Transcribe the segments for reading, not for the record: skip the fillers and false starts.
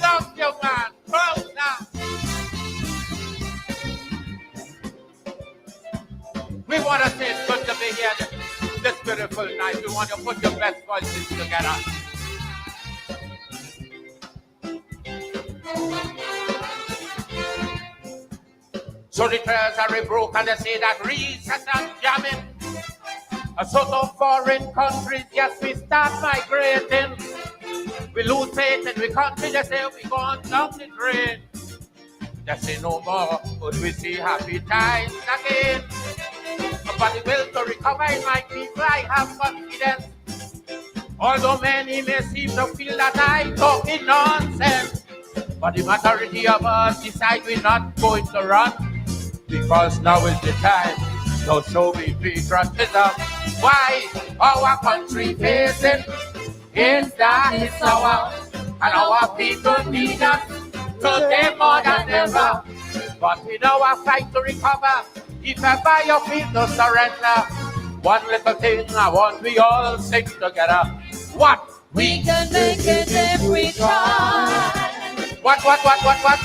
up, young man. Come now. We want to say it's good to be here this beautiful night. We want to put your best voices together. So the treasury broke and they say that recess and jamming. So to foreign countries, yes, we start migrating. We lose faith in we country, they say we gone down the drain. They say no more, but we see happy times again. But the will to recover in my people, I have confidence. Although many may seem to feel that I talking nonsense, but the majority of us decide we're not going to run, because now is the time to show me patriotism. Why our country facing is darkest hour, and our people need us today more than ever. But in our fight to recover, if ever you feel to surrender, one little thing I want we all sing together. What? We can make it if we try. What?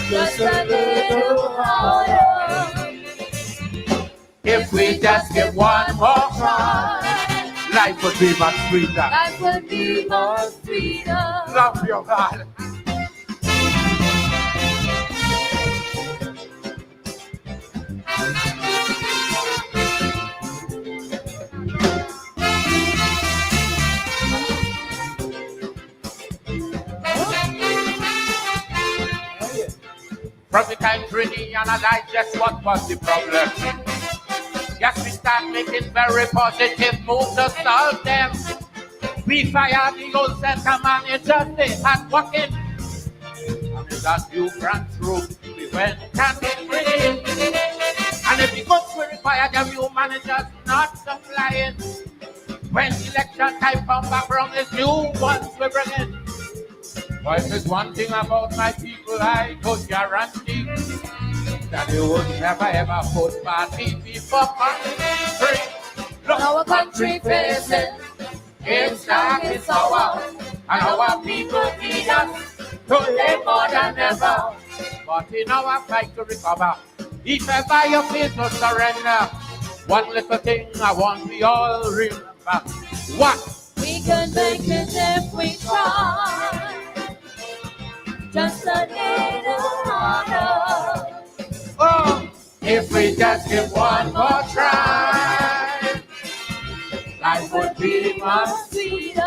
Just a little harder. If we just give one more try, life would be much sweeter. Life would be more sweeter. Love your God. From the time Trini analyzed just what was the problem. Yes, we start making very positive moves to solve them. We fired the old center manager, they had working. And in that new branch room, we went and we prayed. And if the goods we require, the new managers not supplying. When election time come back from the new ones we bring in. But if there's one thing about my people, I could guarantee that they would never ever put party before country. Look, Our country facing it's darkest hour, and our people need us to live more than ever. But in our fight to recover, if ever you feel to surrender, one little thing I want we all remember. What? we can make it if we try. Just a little harder. Oh, if we just give one more try, life would be much Sweeter.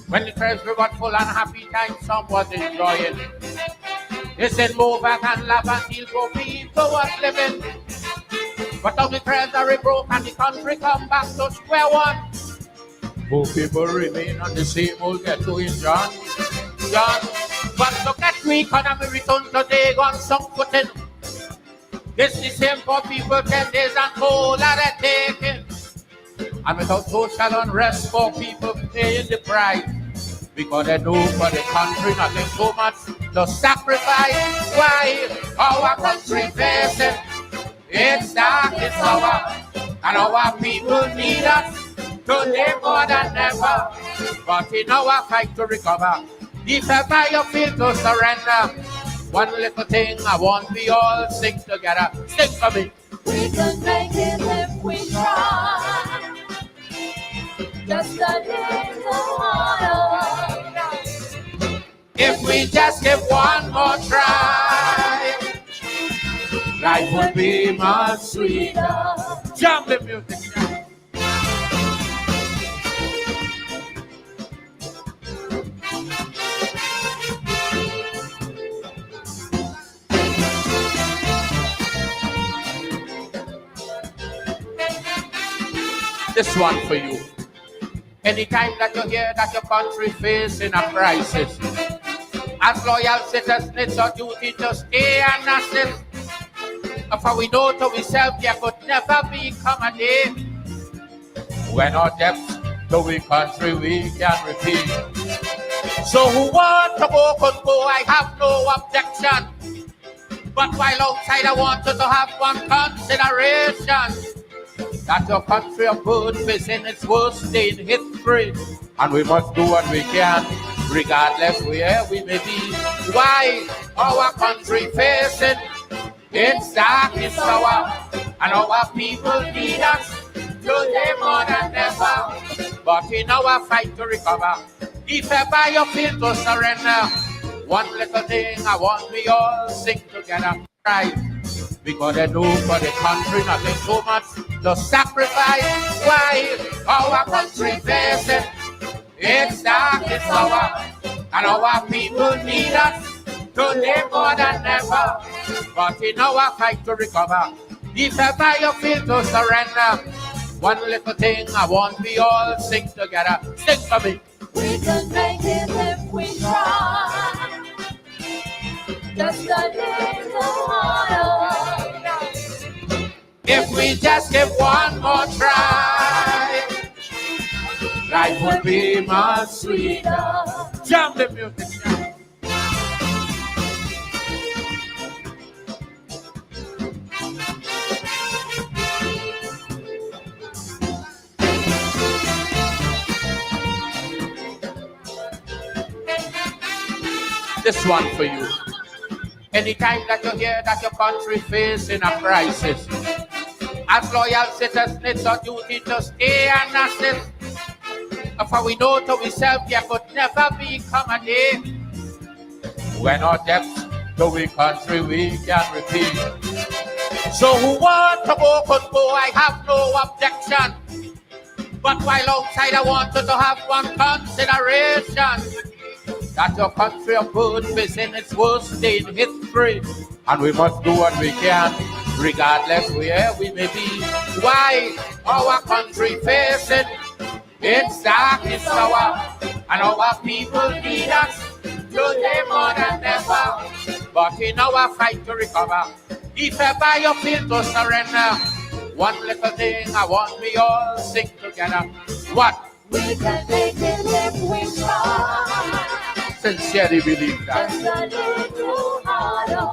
When the treasury got full and happy time, some was enjoying. They said move back and laugh until poor people was living. But now the treasury broke and the country come back to square one. Poor people remain on the same old ghetto in John. But look at the economy return today on some footing. It's the same for people 10 days and more that they're taking. And without social unrest for people paying the price. Because they know for the country nothing so much to sacrifice. Why our country facing it's darkest hour, and our people need us to live more than ever. But in our fight to recover, if ever you feel to surrender, one little thing I want we all sing together. Sing for me. We can make it if we try. Just a little harder. If we just give one more try, life would be much sweeter. Jump the music now. This one for you. Anytime that you hear that your country facing a crisis, as loyal citizens, it's our duty to stay and assist. For we know to ourselves there could never become a day when our debts to we country we can repeat. So who want to go could go, I have no objection. But while outside I want you to have one consideration. That your country of good is in its worst day in history. And we must do what we can, regardless where we may be. Why our country facing its darkest hour, and our people need us today more than ever. But in our fight to recover, if ever you feel to surrender, one little thing I want we all sing together. Right. Because they do for the country nothing so much to sacrifice. Why our country facing its darkest hour, and our people need us today more than ever. But in our fight to recover, if ever you feel to surrender, one little thing I want we all sing together. Sing for me. We can make it if we try. Just a little harder. If we just give one more try, life would be much sweeter. Jump the music now. This one for you. Anytime that you hear that your country facing a crisis, as loyal citizens, it's our duty to stay and assist. For we know to ourselves there could never become a day when our debts to we country we can repeat. So who want to go could go, I have no objection. But while outside I want you to have one consideration. That your country of good is in its worst day in history. And we must do what we can, regardless where we may be. Why our country facing its darkest hour, and our people need us today more than ever. But in our fight to recover, if ever you feel to surrender, one little thing I want we all sing together. What? We can make it if we try. Sincerely believe that. Just a little harder.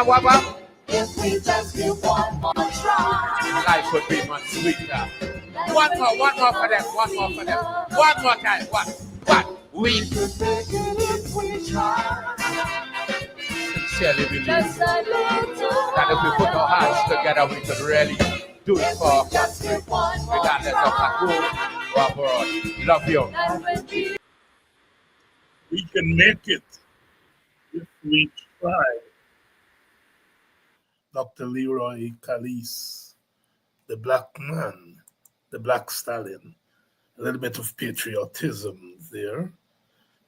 What? If we just give one more try. Life would be much sweeter. One more for them. One more time. What? We can make it if we try. Sincerely believe Just a little that if we put our hands together, we could really do it for our just country, give one more regardless of home or abroad. Love you. try. We can make it if we try. Dr. Leroy Calise, the black man, the black stallion, a little bit of patriotism there.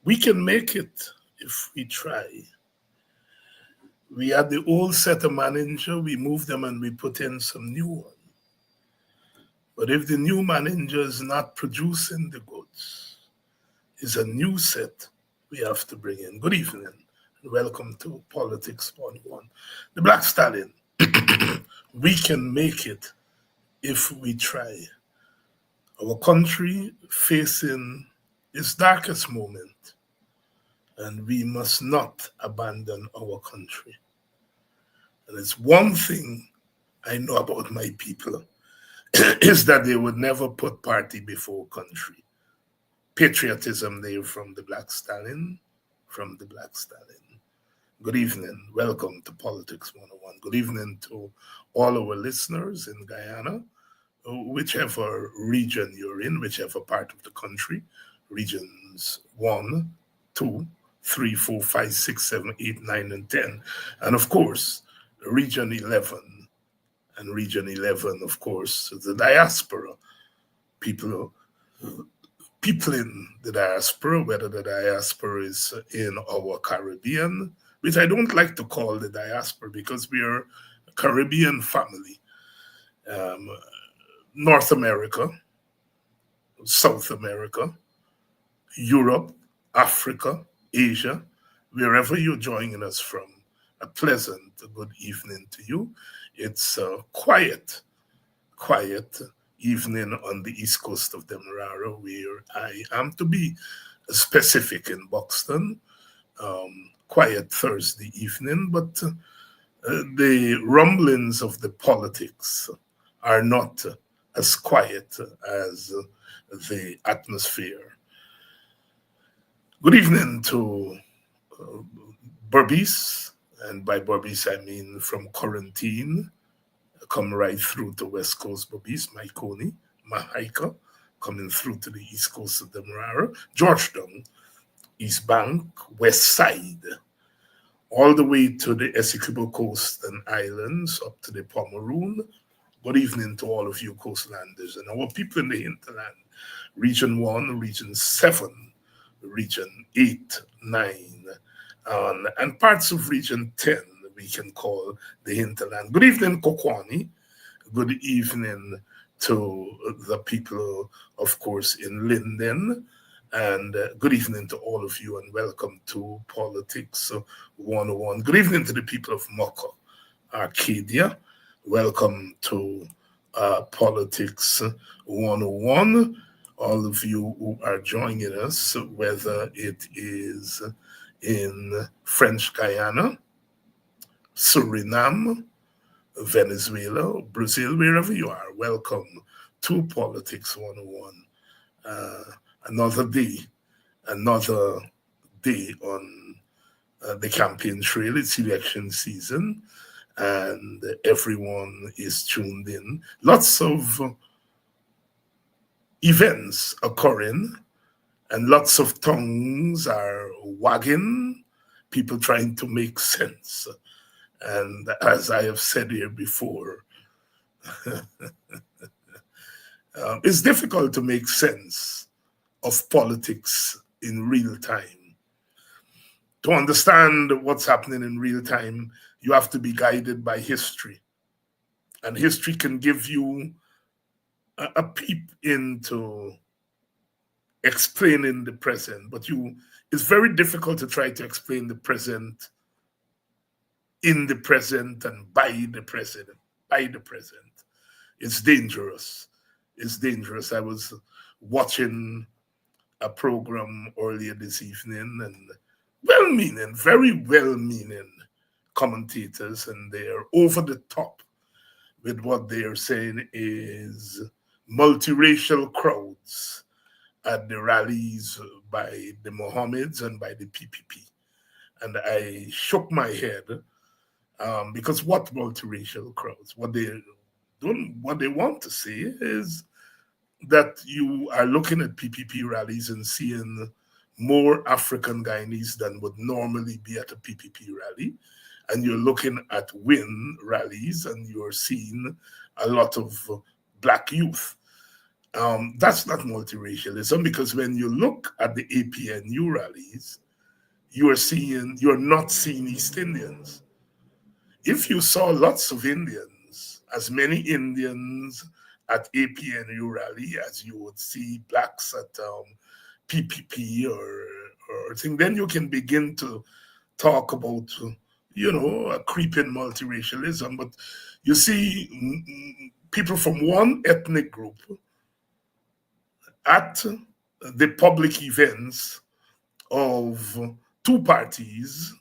We can make it if we try. We had the old set of manager, we moved them and we put in some new one. But if the new manager is not producing the goods, it's a new set we have to bring in. Good evening and welcome to Politics 101. The Black Stallion. We can make it if we try. Our country facing its darkest moment, and we must not abandon our country. And it's one thing I know about my people is that they would never put party before country. Patriotism there from the Black Stallion, Good evening. Welcome to Politics 101. Good evening to all our listeners in Guyana, whichever region you're in, whichever part of the country, regions 1, 2, 3, 4, 5, 6, 7, 8, 9, and 10. And of course, region 11. And region 11, of course, the diaspora. People in the diaspora, whether the diaspora is in our Caribbean, which I don't like to call the diaspora because we are a Caribbean family. North America, South America, Europe, Africa, Asia, wherever you're joining us from, a pleasant good evening to you. It's a quiet evening on the east coast of Demerara, where I am to be. specific in Buxton. Quiet Thursday evening, but the rumblings of the politics are not as quiet as the atmosphere. Good evening to Berbice, and by Berbice I mean from Quarantine, come right through to West Coast Berbice, Maikoni, Mahaika, coming through to the East Coast of Demerara, Georgetown, East Bank, West Side, all the way to the Essequibo Coast and Islands, up to the Pomeroon. Good evening to all of you coastlanders and our people in the hinterland. Region 1, Region 7, Region 8, 9, and parts of Region 10 we can call the hinterland. Good evening, Kokwani. Good evening to the people, of course, in Linden. And good evening to all of you and welcome to Politics 101. Good evening to the people of Mocha, Arcadia. Welcome to Politics 101. All of you who are joining us, whether it is in French Guyana, Suriname, Venezuela, Brazil, wherever you are, welcome to Politics 101. Another day on the campaign trail. It's election season, and everyone is tuned in. Lots of events occurring, and lots of tongues are wagging, people trying to make sense. And as I have said here before, it's difficult to make sense of politics in real time. To understand what's happening in real time, you have to be guided by history. And history can give you a peep into explaining the present, but it's very difficult to try to explain the present in the present and by the present. It's dangerous. It's dangerous. I was watching a program earlier this evening, and well-meaning, very well-meaning commentators, and they're over the top with what they're saying is multiracial crowds at the rallies by the Mohammeds and by the PPP. And I shook my head because what multiracial crowds? What they want to say is that you are looking at PPP rallies and seeing more African Guyanese than would normally be at a PPP rally. And you're looking at WIN rallies and you're seeing a lot of Black youth. That's not multiracialism, because when you look at the APNU rallies, you're not seeing East Indians. If you saw lots of Indians, as many Indians at APNU rally as you would see Blacks at PPP or thing, then you can begin to talk about, a creeping multiracialism. But you see people from one ethnic group at the public events of two parties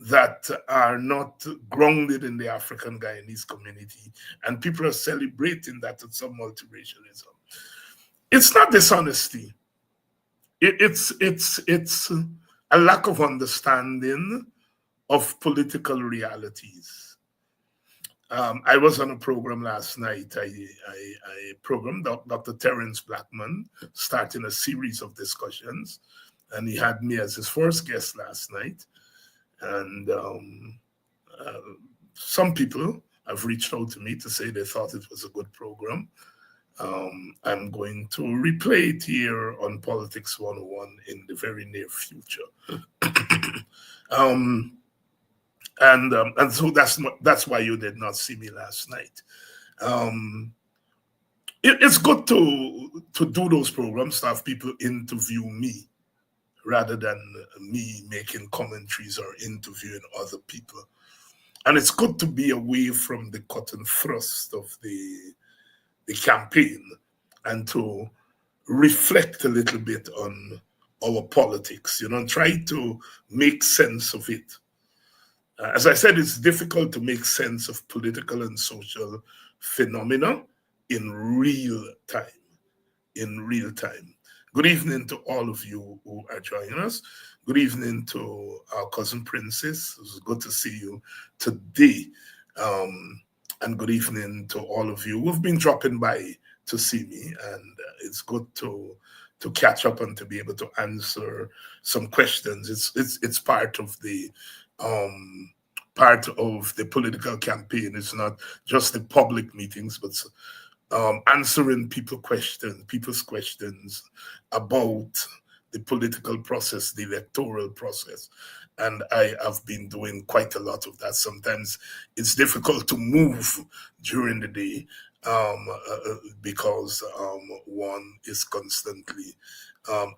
that are not grounded in the African Guyanese community, and people are celebrating that as some multiracialism. It's not dishonesty. It's a lack of understanding of political realities. I was on a program last night. I programmed Dr. Terence Blackman, starting a series of discussions, and he had me as his first guest last night. And some people have reached out to me to say they thought it was a good program. I'm going to replay it here on Politics 101 in the very near future. And so that's why you did not see me last night. It's good to do those programs, to have people interview me rather than me making commentaries or interviewing other people. And it's good to be away from the cut and thrust of the campaign and to reflect a little bit on our politics, and try to make sense of it. As I said, it's difficult to make sense of political and social phenomena in real time. In real time. Good evening to all of you who are joining us. Good evening to our cousin Princess. It's good to see you today. And good evening to all of you who've been dropping by to see me. And it's good to catch up and to be able to answer some questions. It's part of the political campaign. It's not just the public meetings, but answering people's questions about the political process, the electoral process. And I have been doing quite a lot of that. Sometimes it's difficult to move during the day because one is constantly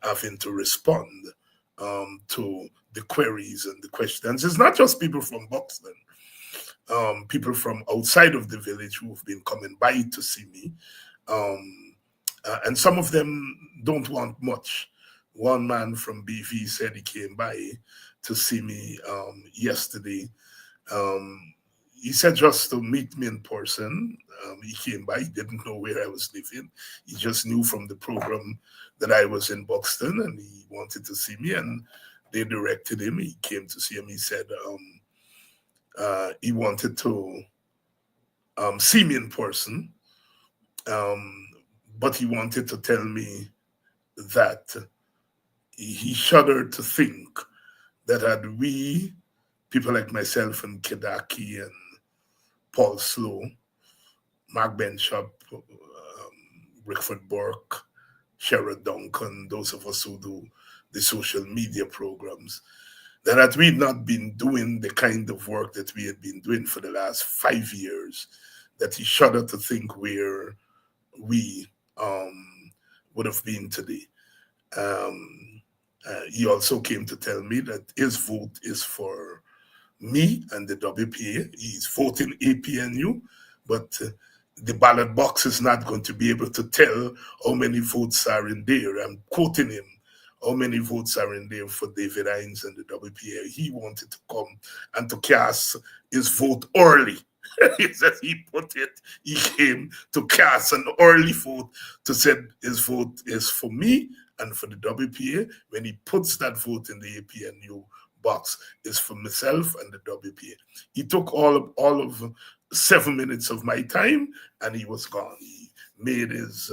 having to respond to the queries and the questions. It's not just people from Buxton. People from outside of the village who have been coming by to see me. And some of them don't want much. One man from BV said he came by to see me yesterday. He said just to meet me in person. He came by, he didn't know where I was living. He just knew from the program that I was in Buxton and he wanted to see me, and they directed him. He came to see him. He said he wanted to see me in person, but he wanted to tell me that he shuddered to think that had we, people like myself and Kedaki and Paul Slow, Mark Benchop, Rickford Burke, Sherrod Duncan, those of us who do the social media programs, that had we not been doing the kind of work that we had been doing for the last 5 years, that he shuddered to think where we would have been today. He also came to tell me that his vote is for me and the WPA. He's voting APNU, but the ballot box is not going to be able to tell how many votes are in there. I'm quoting him. How many votes are in there for David Hines and the WPA? He wanted to come and to cast his vote early. As he put it, he came to cast an early vote to say his vote is for me and for the WPA. When he puts that vote in the APNU box, it's for myself and the WPA. He took all of 7 minutes of my time and he was gone. He made his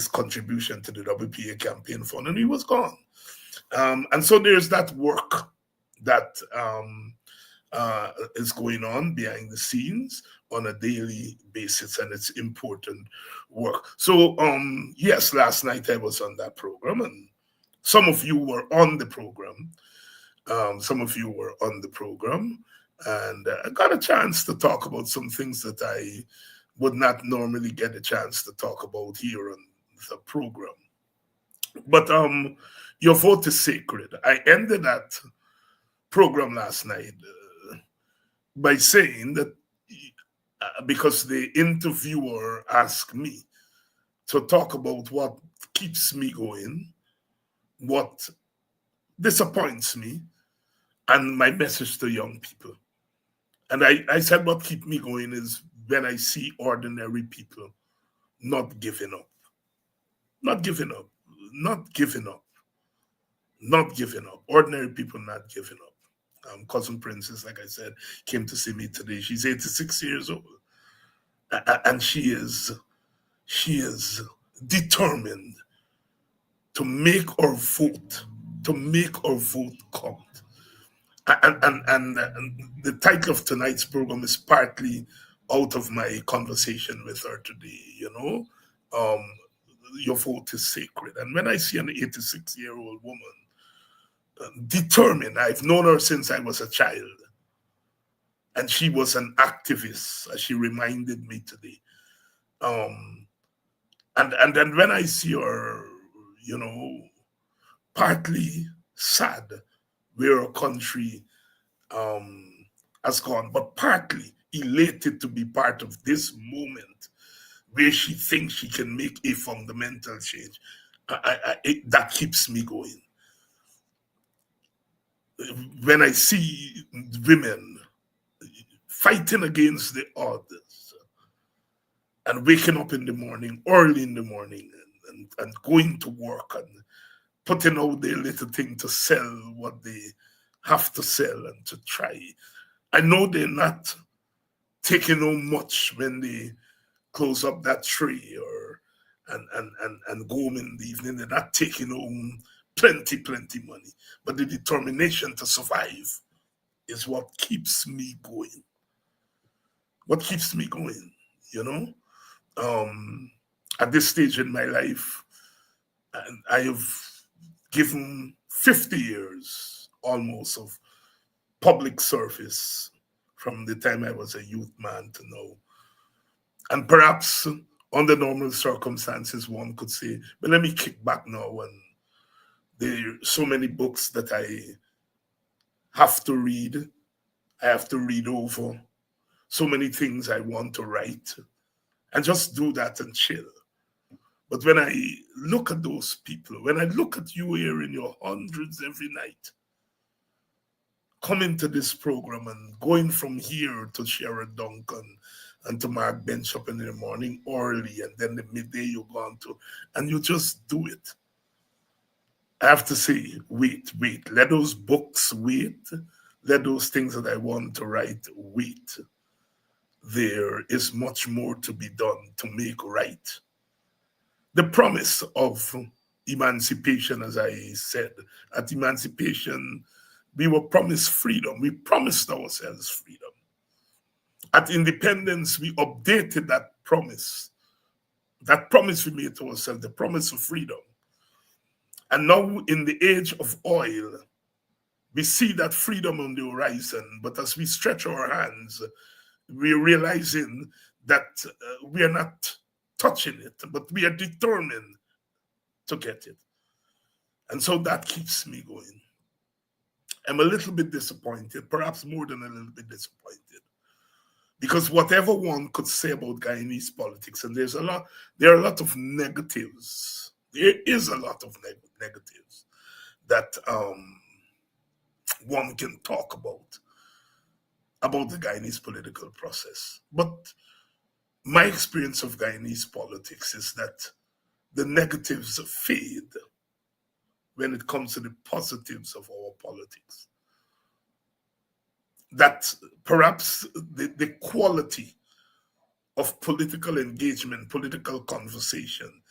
contribution to the WPA campaign fund and he was gone. And so there's that work that is going on behind the scenes on a daily basis, and it's important work. So yes, last night I was on that program, and some of you were on the program. And I got a chance to talk about some things that I would not normally get a chance to talk about here on the program. But your vote is sacred. I ended that program last night by saying that because the interviewer asked me to talk about what keeps me going, what disappoints me, and my message to young people. And I said what keeps me going is when I see ordinary people not giving up. Not giving up. Ordinary people not giving up. Cousin Princess, like I said, came to see me today. She's 86 years old. And she is determined to make her vote count. And the title of tonight's program is partly out of my conversation with her today, your vote is sacred. And when I see an 86-year-old woman determined, I've known her since I was a child, and she was an activist, as she reminded me today. And then when I see her, partly sad where our country has gone, but partly elated to be part of this moment where she thinks she can make a fundamental change. that keeps me going. When I see women fighting against the odds and waking up in the morning, early in the morning, and going to work and putting out their little thing to sell what they have to sell and to try. I know they're not taking home much when they close up that tree or and go home in the evening. They're not taking home plenty money. But the determination to survive is what keeps me going. What keeps me going, you know? At this stage in my life, and I have given 50 years almost of public service from the time I was a youth man to now. And perhaps under normal circumstances, one could say, but let me kick back now. And there are so many books that I have to read. I have to read over. So many things I want to write. And just do that and chill. But when I look at those people, when I look at you here in your hundreds every night, coming to this program and going from here to Sherrod Duncan and to Mark Bishop in the morning early, and then the midday you go on to, and you just do it. I have to say, wait. Let those books wait. Let those things that I want to write wait. There is much more to be done to make right. The promise of emancipation, as I said, at emancipation, we were promised freedom. We promised ourselves freedom. At independence, we updated that promise. That promise we made to ourselves, the promise of freedom. And now in the age of oil, we see that freedom on the horizon. But as we stretch our hands, we're realizing that we are not touching it, but we are determined to get it. And so that keeps me going. I'm a little bit disappointed, perhaps more than a little bit disappointed. Because whatever one could say about Guyanese politics, and there are a lot of negatives. There is a lot of negatives that one can talk about the Guyanese political process. But my experience of Guyanese politics is that the negatives fade when it comes to the positives of our politics. That perhaps the quality of political engagement, political conversation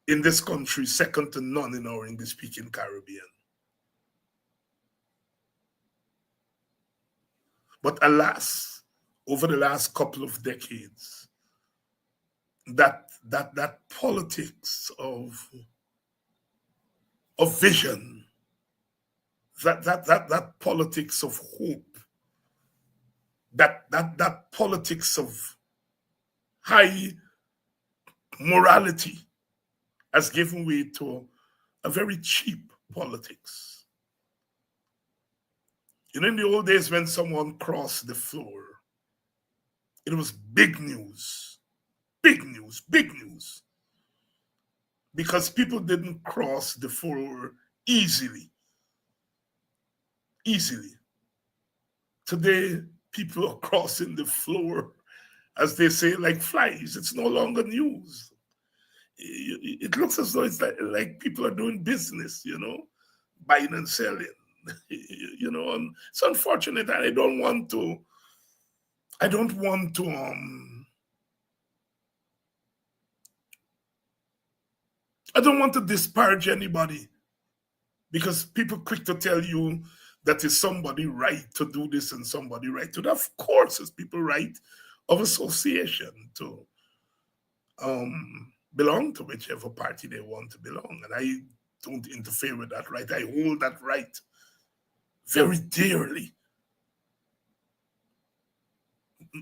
in this country is second to none in our English-speaking Caribbean. But alas, over the last couple of decades, that politics of vision, that politics of hope, that politics of high morality has given way to a very cheap politics. You know, in the old days when someone crossed the floor, it was big news, because people didn't cross the floor easily. Today, people are crossing the floor, as they say, like flies. It's no longer news. It looks as though it's like people are doing business, you know, buying and selling, you know. And it's unfortunate, and I don't want to disparage anybody, because people quick to tell you that is somebody right to do this and somebody right to that. Of course, it's people right of association to belong to whichever party they want to belong. And I don't interfere with that right. I hold that right very dearly.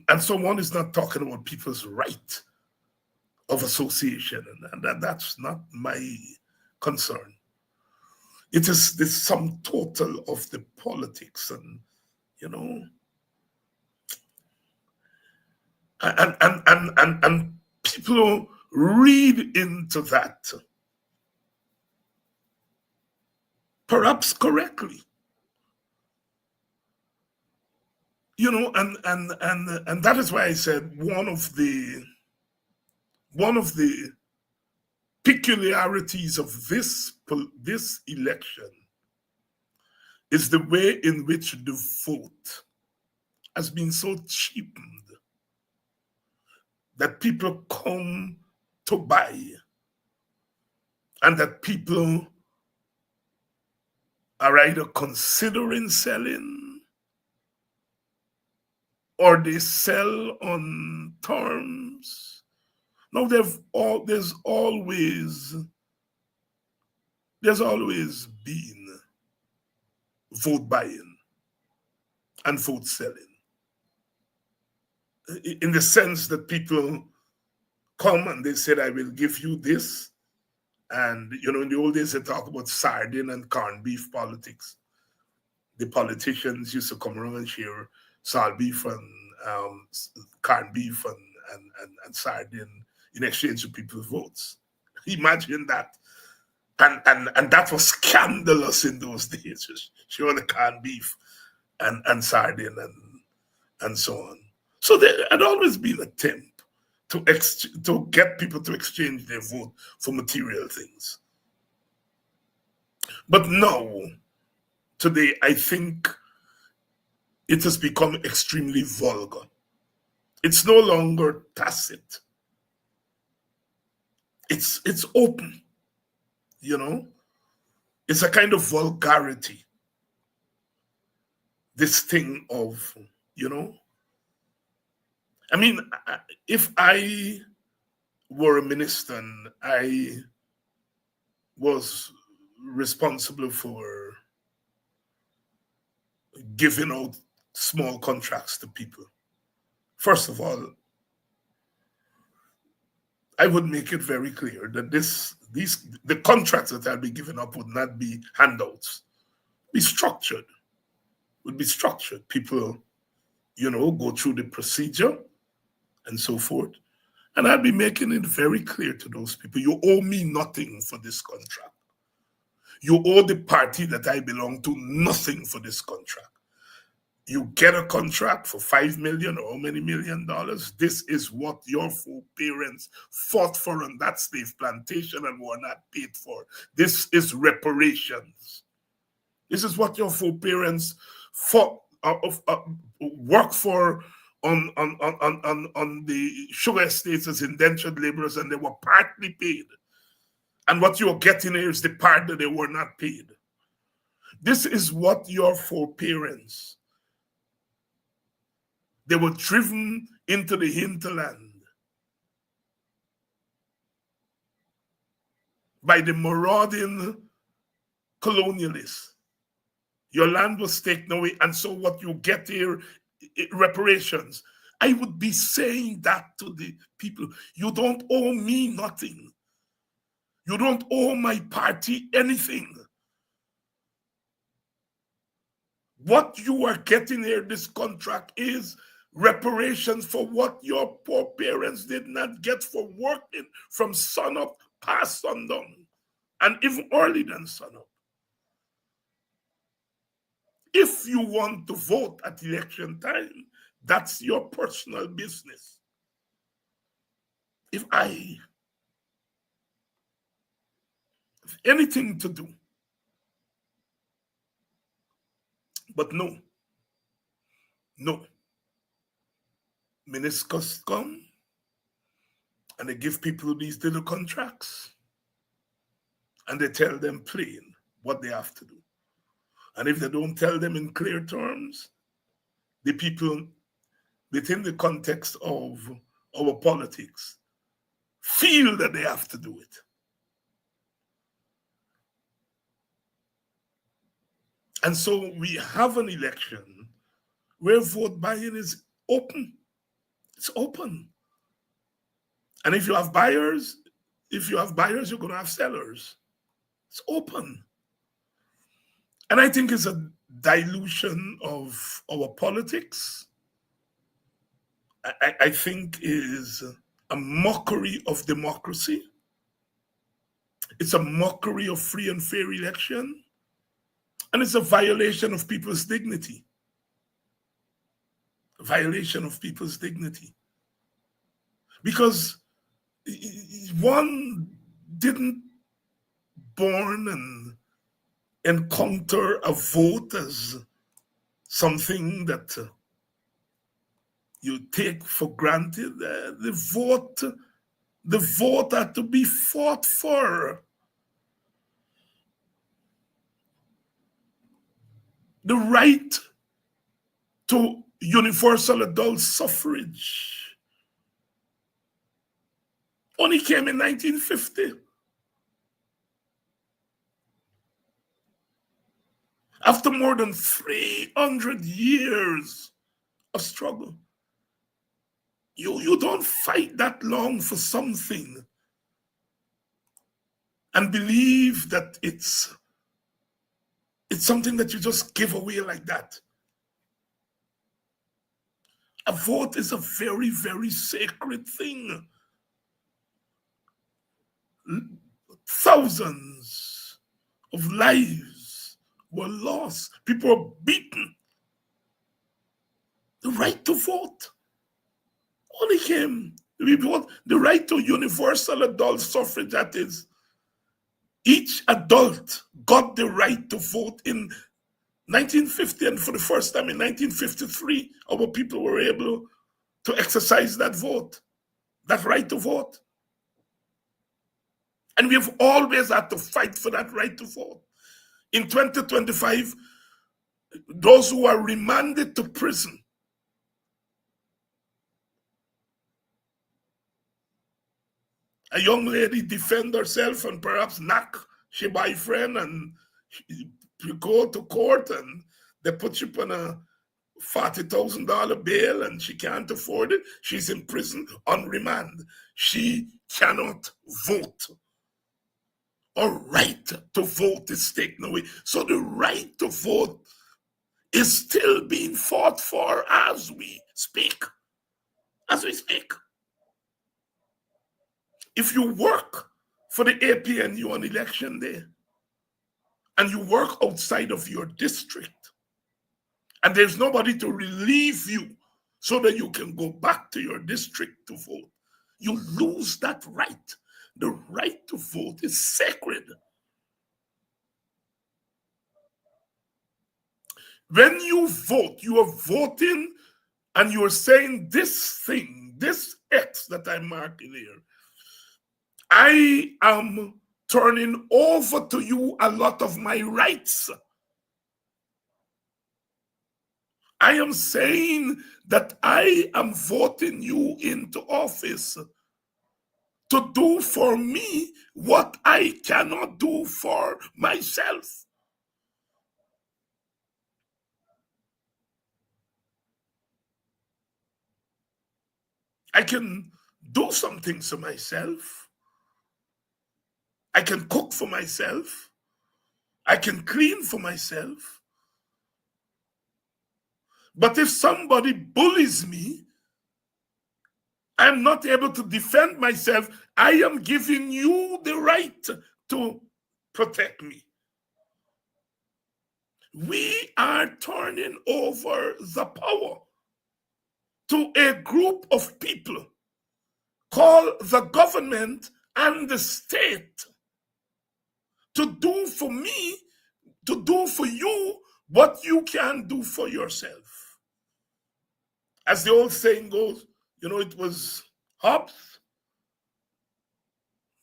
And so one is not talking about people's right of association, and that's not my concern. It is the sum total of the politics, and you know, and people read into that perhaps correctly. And that is why I said one of the peculiarities of this election is the way in which the vote has been so cheapened that people come to buy, and that people are either considering selling or they sell on terms. Now there's always been vote buying and vote selling, in the sense that people come and they said, I will give you this. And, in the old days, they talk about sardine and corned beef politics. The politicians used to come around and share salt beef and corned beef and sardine in exchange for people's votes. Imagine that. And that was scandalous in those days, showing the corned beef and sardine and so on. So there had always been an attempt to get people to exchange their vote for material things. But now, today, I think it has become extremely vulgar. It's no longer tacit. It's open, It's a kind of vulgarity. This thing of, I mean, if I were a minister and I was responsible for giving out small contracts to people, first of all, I would make it very clear that the contracts that I'll be giving up would not be handouts, would be structured. People, go through the procedure and so forth. And I'll be making it very clear to those people, you owe me nothing for this contract. You owe the party that I belong to nothing for this contract. You get a contract for $5 million or how many $1 million. This is what your foreparents fought for on that slave plantation and were not paid for. This is reparations. This is what your foreparents fought, worked for on the sugar estates as indentured laborers, and they were partly paid. And what you're getting here is the part that they were not paid. This is what your foreparents, they were driven into the hinterland by the marauding colonialists. Your land was taken away, and so what you get here, reparations. I would be saying that to the people. You don't owe me nothing. You don't owe my party anything. What you are getting here, this contract, is reparations for what your poor parents did not get for working from sunup past sundown, and even early than sunup. If you want to vote at election time, that's your personal business. If anything to do. But no. Ministers come and they give people these little contracts and they tell them plain what they have to do. And if they don't tell them in clear terms, the people within the context of our politics feel that they have to do it. And so we have an election where vote buying is open. It's open. And if you have buyers, you're going to have sellers. It's open. And I think it's a dilution of our politics. I think is a mockery of democracy. It's a mockery of free and fair election. And it's a violation of people's dignity. A violation of people's dignity. Because one didn't born and encounter a vote as something that you take for granted. The vote had to be fought for. The right to universal adult suffrage only came in 1950. After more than 300 years of struggle. You don't fight that long for something and believe that it's something that you just give away like that. A vote is a very, very sacred thing. Thousands of lives were lost. People were beaten. The right to vote only came. The right to universal adult suffrage, that is, each adult got the right to vote in 1950, and for the first time in 1953, our people were able to exercise that vote, that right to vote. And we have always had to fight for that right to vote. In 2025, those who are remanded to prison a young lady defend herself and perhaps knock she boyfriend, and you go to court and they put you on a $40,000 bail and she can't afford it. She's in prison on remand. She cannot vote. Her right to vote is taken away. So the right to vote is still being fought for as we speak. As we speak. If you work for the APNU on election day and you work outside of your district and there's nobody to relieve you so that you can go back to your district to vote, you lose that right. The right to vote is sacred. When you vote, you are voting and you are saying this thing, this X that I'm marking here, I am turning over to you a lot of my rights. I am saying that I am voting you into office to do for me what I cannot do for myself. I can do some things for myself. I can cook for myself. I can clean for myself. But if somebody bullies me, I'm not able to defend myself. I am giving you the right to protect me. We are turning over the power to a group of people called the government and the state to do for me, to do for you what you can do for yourself. As the old saying goes, it was Hobbes,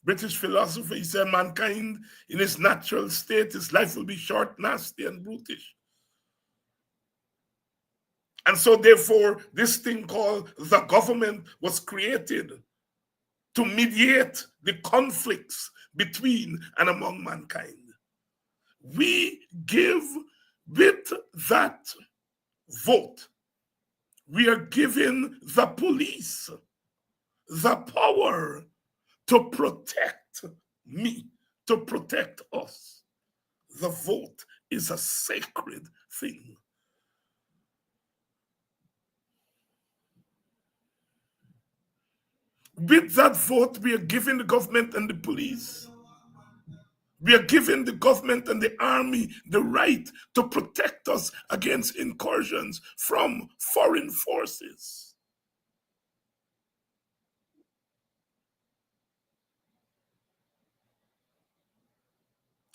British philosopher. He said, mankind in its natural state, his life will be short, nasty, and brutish. And so therefore, this thing called the government was created to mediate the conflicts between and among mankind. We give with that vote, we are giving the police the power to protect me, to protect us. The vote is a sacred thing. With that vote, we are giving the government and the police We are giving the government and the army the right to protect us against incursions from foreign forces.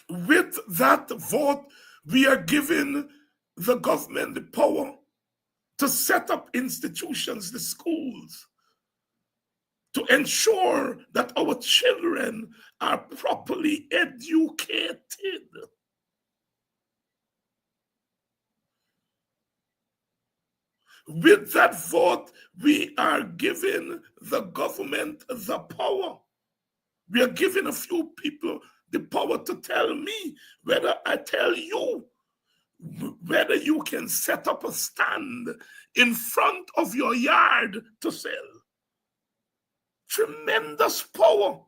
With that vote, we are giving the government the power to set up institutions, the schools, to ensure that our children are properly educated. With that vote, we are giving the government the power. We are giving a few people the power to tell me whether I tell you whether you can set up a stand in front of your yard to sell. Tremendous power.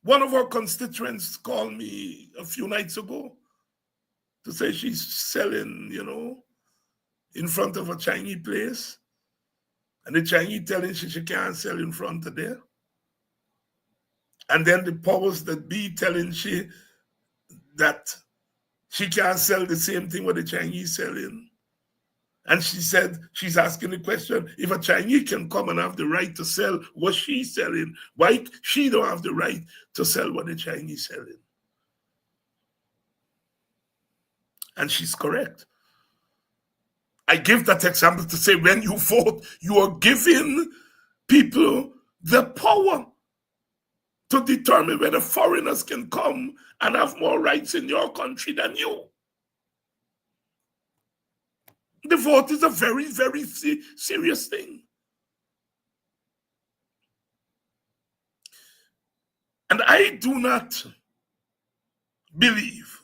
One of our constituents called me a few nights ago to say she's selling, in front of a Chinese place. And the Chinese telling she can't sell in front of there. And then the powers that be telling she that she can't sell the same thing what the Chinese selling. And she said, she's asking the question, if a Chinese can come and have the right to sell what she's selling, why she don't have the right to sell what the Chinese selling? And she's correct. I give that example to say when you vote, you are giving people the power to determine whether foreigners can come and have more rights in your country than you. The vote is a very, very serious thing. And I do not believe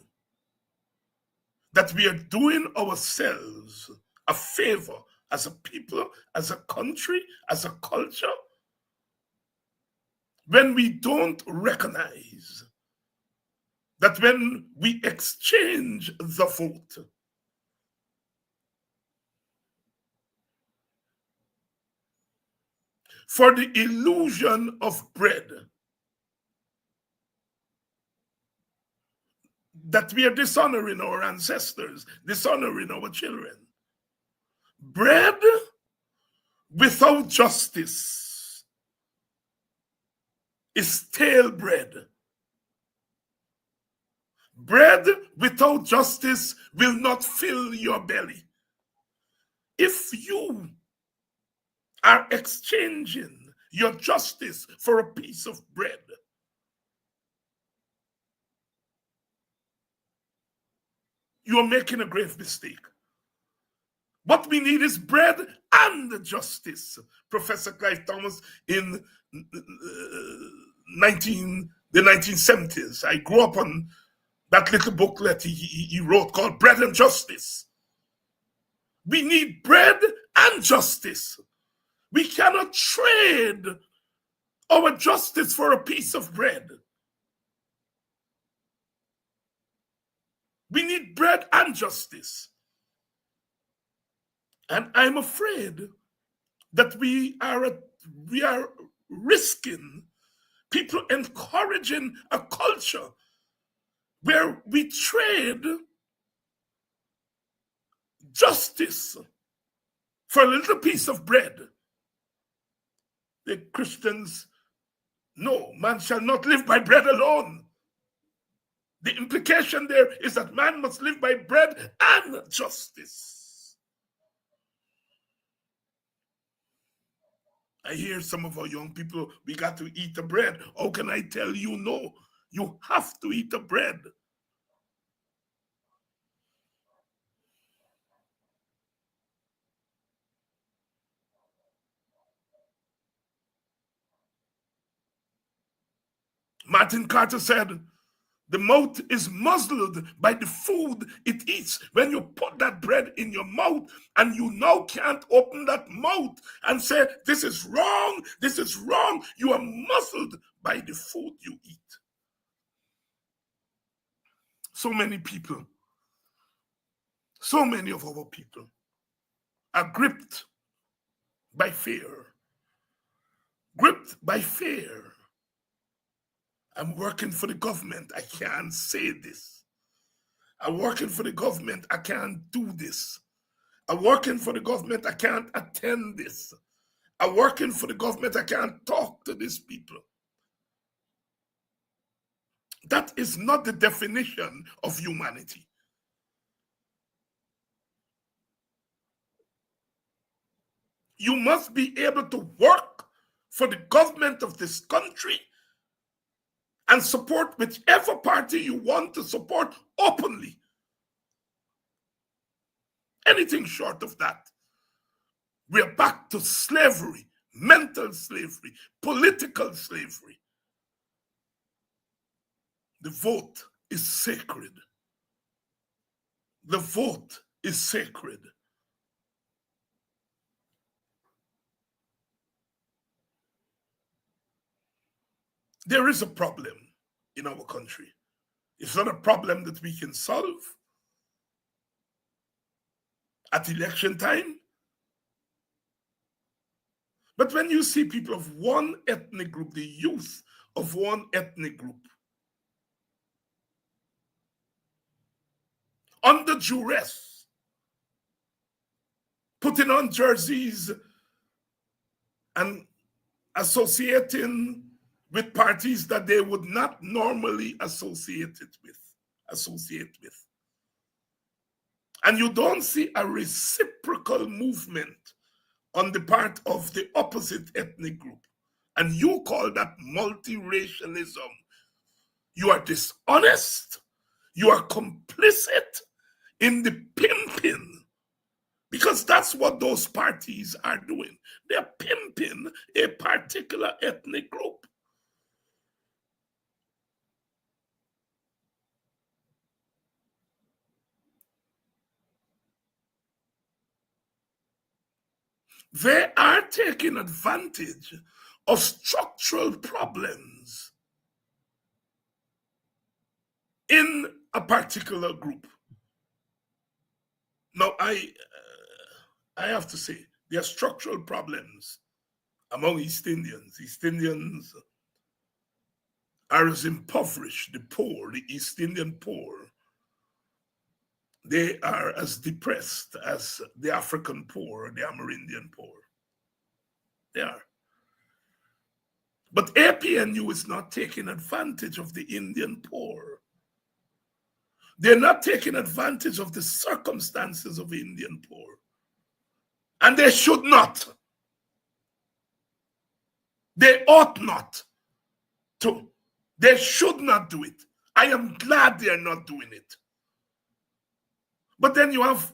that we are doing ourselves a favor as a people, as a country, as a culture, when we don't recognize that when we exchange the vote, for the illusion of bread, that we are dishonoring our ancestors, dishonoring our children. Bread without justice is stale bread. Bread without justice will not fill your belly. If you are exchanging your justice for a piece of bread, you are making a grave mistake. What we need is bread and justice. Professor Clive Thomas in the 1970s. I grew up on that little booklet he wrote called Bread and Justice. We need bread and justice. We cannot trade our justice for a piece of bread. We need bread and justice. And I'm afraid that we are risking people encouraging a culture where we trade justice for a little piece of bread. The Christians, no, man shall not live by bread alone. The implication there is that man must live by bread and justice. I hear some of our young people, we got to eat the bread. How can I tell you no? You have to eat the bread. Martin Carter said, the mouth is muzzled by the food it eats. When you put that bread in your mouth and you now can't open that mouth and say, this is wrong, you are muzzled by the food you eat. So many people, so many of our people are gripped by fear. Gripped by fear I'm working for the government. I can't say this. I'm working for the government. I can't do this. I'm working for the government. I can't attend this. I'm working for the government. I can't talk to these people. That is not the definition of humanity. You must be able to work for the government of this country and support whichever party you want to support openly. Anything short of that, we're back to slavery, mental slavery, political slavery. The vote is sacred. The vote is sacred. There is a problem in our country. It's not a problem that we can solve at election time. But when you see people of one ethnic group, the youth of one ethnic group, under duress, putting on jerseys and associating with parties that they would not normally associate with. And you don't see a reciprocal movement on the part of the opposite ethnic group. And you call that multiracialism. You are dishonest. You are complicit in the pimping. Because that's what those parties are doing. They're pimping a particular ethnic group. They are taking advantage of structural problems in a particular group. Now, I have to say, there are structural problems among East Indians. East Indians are as impoverished, the poor, the East Indian poor. They are as depressed as the African poor, the Amerindian poor. They are. But APNU is not taking advantage of the Indian poor. They're not taking advantage of the circumstances of Indian poor. And they should not. They ought not to. They should not do it. I am glad they are not doing it. But then you have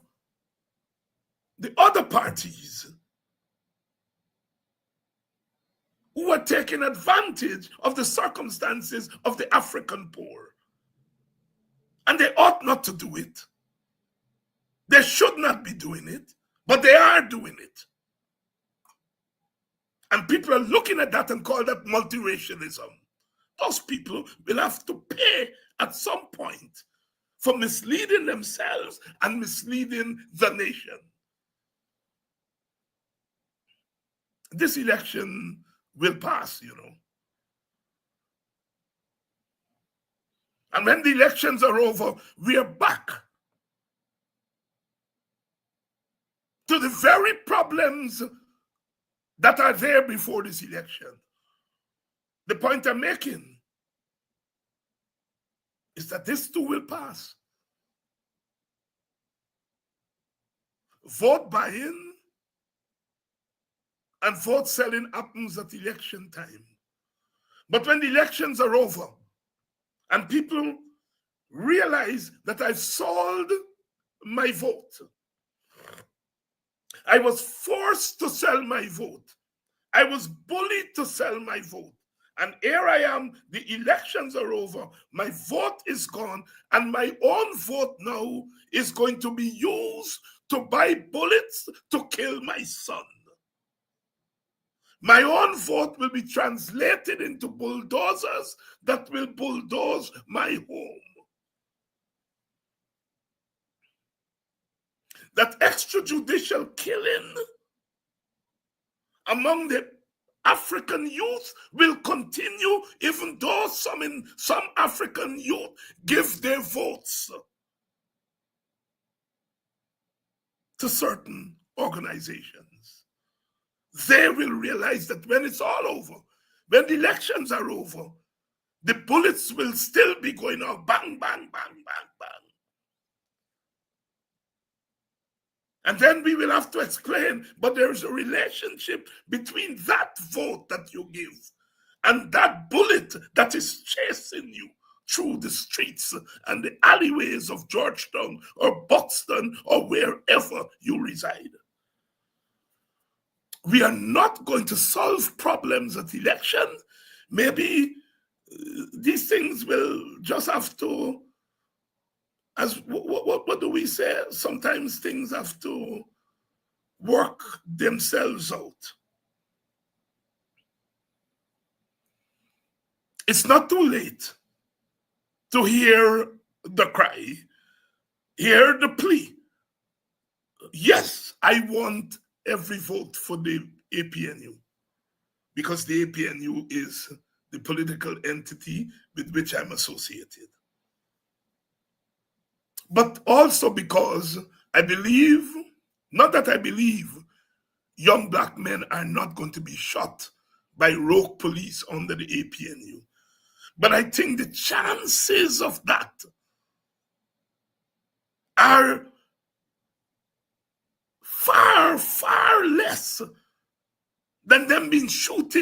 the other parties who are taking advantage of the circumstances of the African poor. And they ought not to do it. They should not be doing it, but they are doing it. And people are looking at that and call that multiracialism. Those people will have to pay at some point for misleading themselves and misleading the nation. This election will pass, you know. And when the elections are over, we are back to the very problems that are there before this election. The point I'm making is that this too will pass. Vote buying and vote selling happens at election time. But when the elections are over and people realize that I've sold my vote, I was forced to sell my vote, I was bullied to sell my vote, and here I am, the elections are over, my vote is gone, and my own vote now is going to be used to buy bullets to kill my son. My own vote will be translated into bulldozers that will bulldoze my home. That extrajudicial killing among the African youth will continue, even though some African youth give their votes to certain organizations. They will realize that when it's all over, when the elections are over, the bullets will still be going off, bang, bang, bang, bang, bang. And then we will have to explain, but there is a relationship between that vote that you give and that bullet that is chasing you through the streets and the alleyways of Georgetown or Buxton or wherever you reside. We are not going to solve problems at election. Maybe these things will just have to, as what do we say? Sometimes things have to work themselves out. It's not too late to hear the cry, hear the plea. Yes, I want every vote for the APNU, because the APNU is the political entity with which I'm associated. But also because I believe, not that I believe, young black men are not going to be shot by rogue police under the APNU. But I think the chances of that are far, far less than them being shot,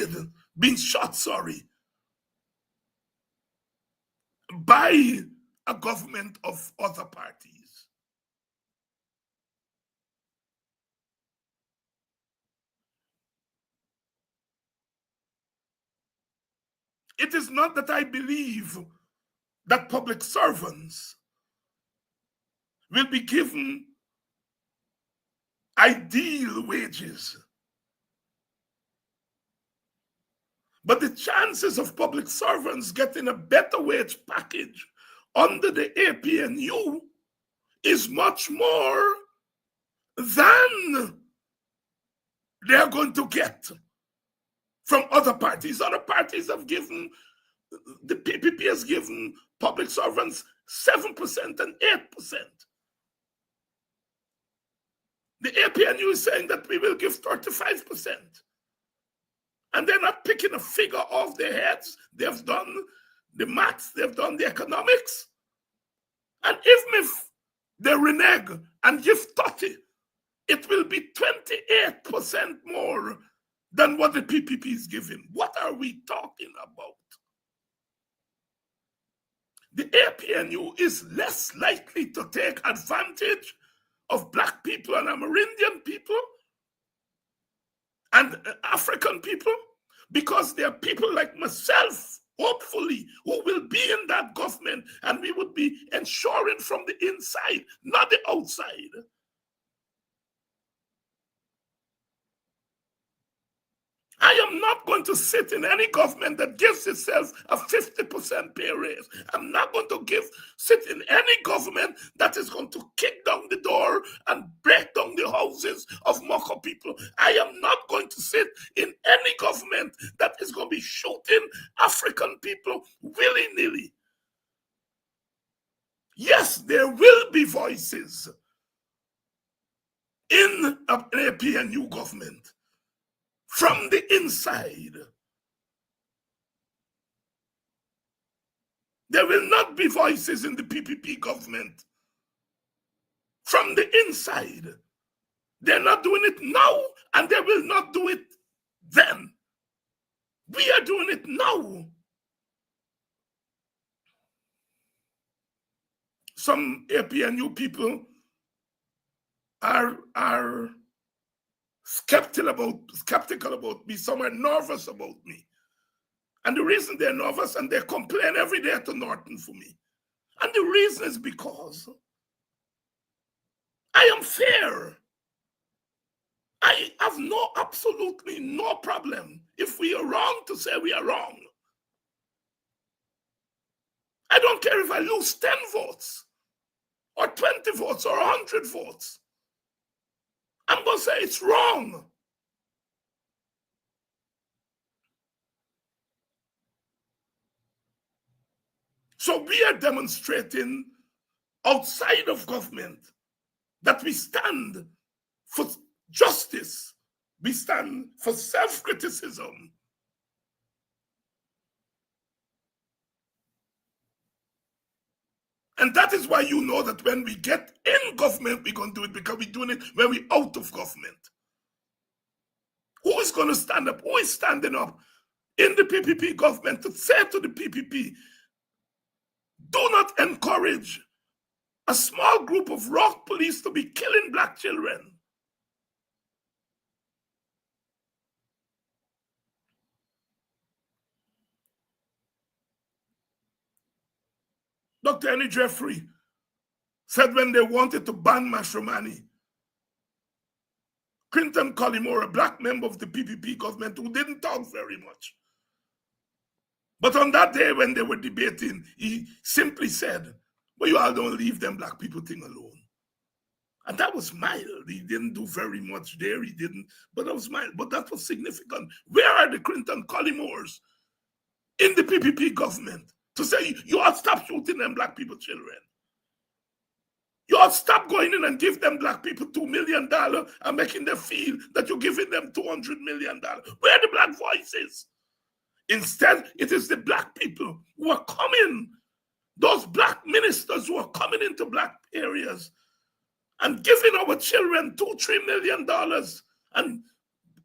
by a government of other parties. It is not that I believe that public servants will be given ideal wages, but the chances of public servants getting a better wage package under the APNU is much more than they're going to get from other parties. Other parties have given, the PPP has given public servants 7% and 8%. The APNU is saying that we will give 35%. And they're not picking a figure off their heads. They've done the maths, they've done the economics. And even if they renege and give 30, it will be 28% more than what the PPP is giving. What are we talking about? The APNU is less likely to take advantage of black people and Amerindian people and African people, because there are people like myself, hopefully, who will be in that government, and we would be ensuring from the inside, not the outside. I am not going to sit in any government that gives itself a 50% pay raise. I'm not going to sit in any government that is going to kick down the door and break down the houses of Moko people. I am not going to sit in any government that is going to be shooting African people willy-nilly. Yes, there will be voices in an APNU government from the inside. There will not be voices in the PPP government from the inside. They're not doing it now, and they will not do it then. We are doing it now. Some APNU people are skeptical about me. Some are nervous about me. And the reason they're nervous, and they complain every day to Norton for me. And the reason is because I am fair. I have absolutely no problem if we are wrong to say we are wrong. I don't care if I lose 10 votes or 20 votes or 100 votes. I'm going to say it's wrong. So we are demonstrating outside of government that we stand for justice. We stand for self-criticism. And that is why you know that when we get in government, we're going to do it because we're doing it when we're out of government. Who is going to stand up? Who is standing up in the PPP government to say to the PPP, do not encourage a small group of rogue police to be killing black children? Dr. Annie Jeffrey said when they wanted to ban Mashramani, Clinton Collymore, a black member of the PPP government who didn't talk very much, but on that day when they were debating, he simply said, well, you all don't leave them black people thing alone. And that was mild. He didn't do very much there. He didn't, but that was mild. But that was significant. Where are the Clinton Collymores in the PPP government to say, you all stop shooting them black people children? You all stop going in and give them black people $2 million and making them feel that you're giving them $200 million. Where are the black voices? Instead, it is the black people who are coming, those black ministers who are coming into black areas and giving our children $2-3 million and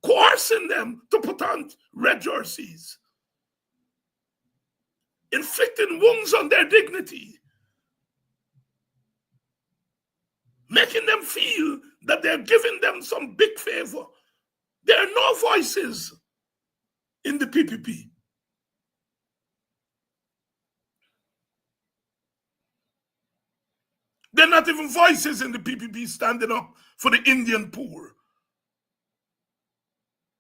coercing them to put on red jerseys, inflicting wounds on their dignity, making them feel that they're giving them some big favor. There are no voices in the PPP. There are not even voices in the PPP standing up for the Indian poor.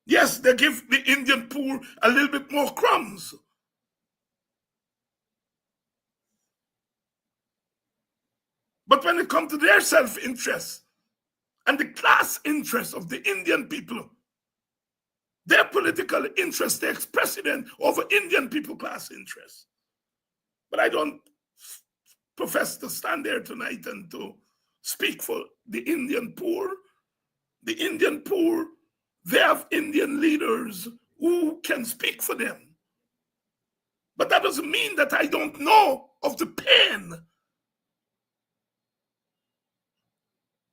Yes, they give the Indian poor a little bit more crumbs. But when it comes to their self-interest and the class interest of the Indian people, their political interest takes precedent over Indian people class interest. But I don't profess to stand there tonight and to speak for the Indian poor. The Indian poor, they have Indian leaders who can speak for them. But that doesn't mean that I don't know of the pain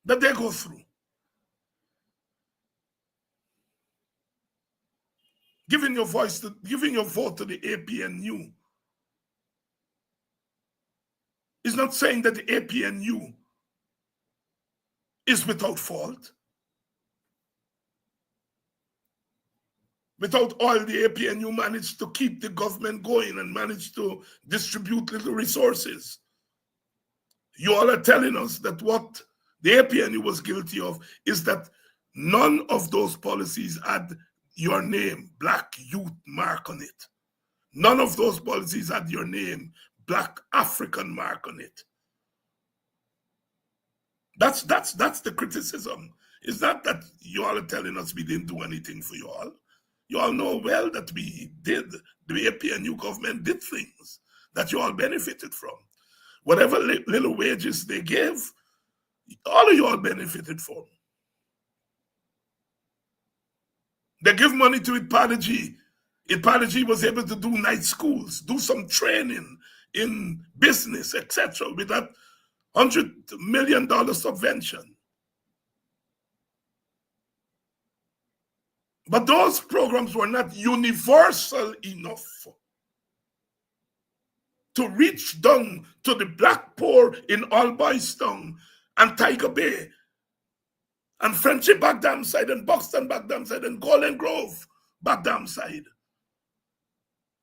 that they go through. Giving your vote to the APNU is not saying that the APNU is without fault. Without oil, the APNU managed to keep the government going and managed to distribute little resources. You all are telling us that what the APNU was guilty of is that none of those policies had your name, Black Youth, mark on it. None of those policies had your name, Black African, mark on it. That's the criticism. It's not that you all are telling us we didn't do anything for you all. You all know well that we did. The APNU government did things that you all benefited from. Whatever little wages they gave, all of you all benefited from. They give money to Ipadaji. Ipadaji was able to do night schools, do some training in business, etc., with that $100 million subvention. But those programs were not universal enough to reach down to the black poor in Albistown and Tiger Bay and Friendship back damn side and Buxton back damn side and Golden Grove back damn side.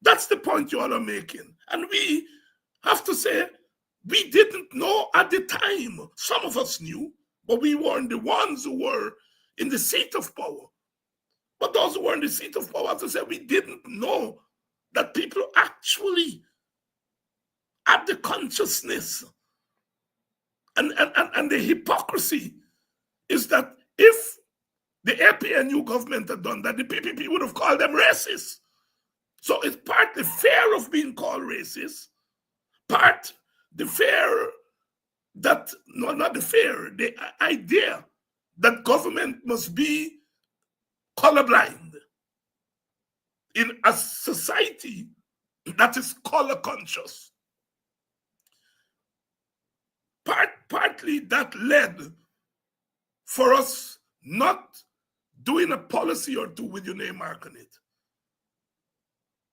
That's the point you all are making. And we have to say, we didn't know at the time. Some of us knew, but we weren't the ones who were in the seat of power. But those who were in the seat of power, as I said, we didn't know that people actually had the consciousness. And the hypocrisy is that if the APNU government had done that, the PPP would have called them racist. So it's partly fear of being called racist, the fear that, no, not the fear, the idea that government must be colorblind in a society that is color conscious. Partly that led for us not doing a policy or two with your name mark on it.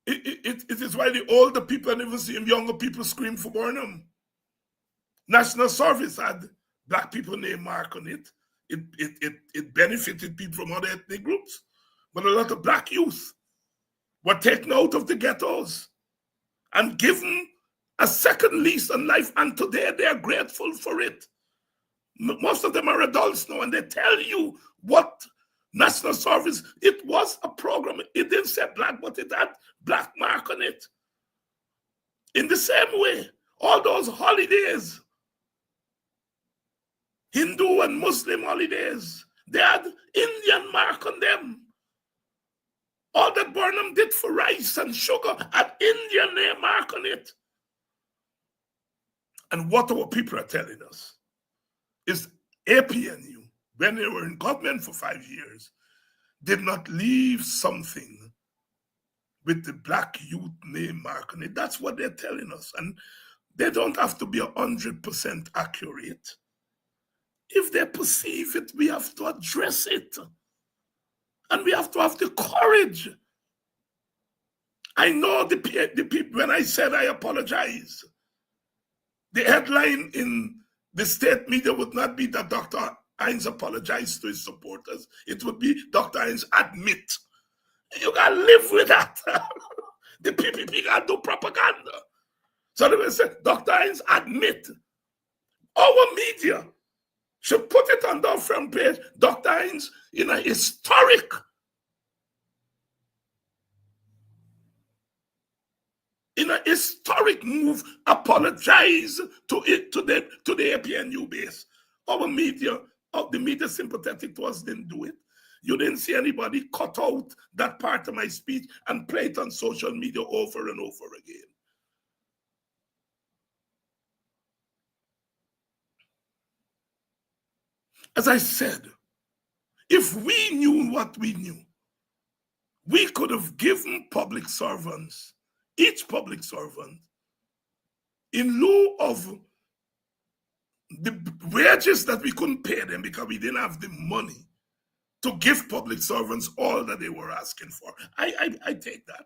It is why the older people and even see younger people scream for Burnham. National Service had black people name mark on it. It benefited people from other ethnic groups. But a lot of black youth were taken out of the ghettos and given a second lease on life, and today they are grateful for it. Most of them are adults now, and they tell you what National Service, it was a program. It didn't say black, but it had black mark on it. In the same way, all those holidays, Hindu and Muslim holidays, they had Indian mark on them. All that Burnham did for rice and sugar had Indian name mark on it. And what our people are telling us is APNU, when they were in government for 5 years, did not leave something with the black youth name mark on it. That's what they're telling us. And they don't have to be 100% accurate. If they perceive it, we have to address it. And we have to have the courage. I know the people, when I said I apologize, the headline in the state media would not be that Dr. Hines apologized to his supporters. It would be Dr. Hines admit. You gotta live with that. The PPP gotta do propaganda. So they will say, Dr. Hines admit. Our media should put it on their front page. Dr. Hines, in a historic move, apologize to the APNU base. Our media, the media sympathetic to us, didn't do it. You didn't see anybody cut out that part of my speech and play it on social media over and over again. As I said, if we knew what we knew, we could have given public servants, each public servant, in lieu of the wages that we couldn't pay them because we didn't have the money to give public servants all that they were asking for. I take that.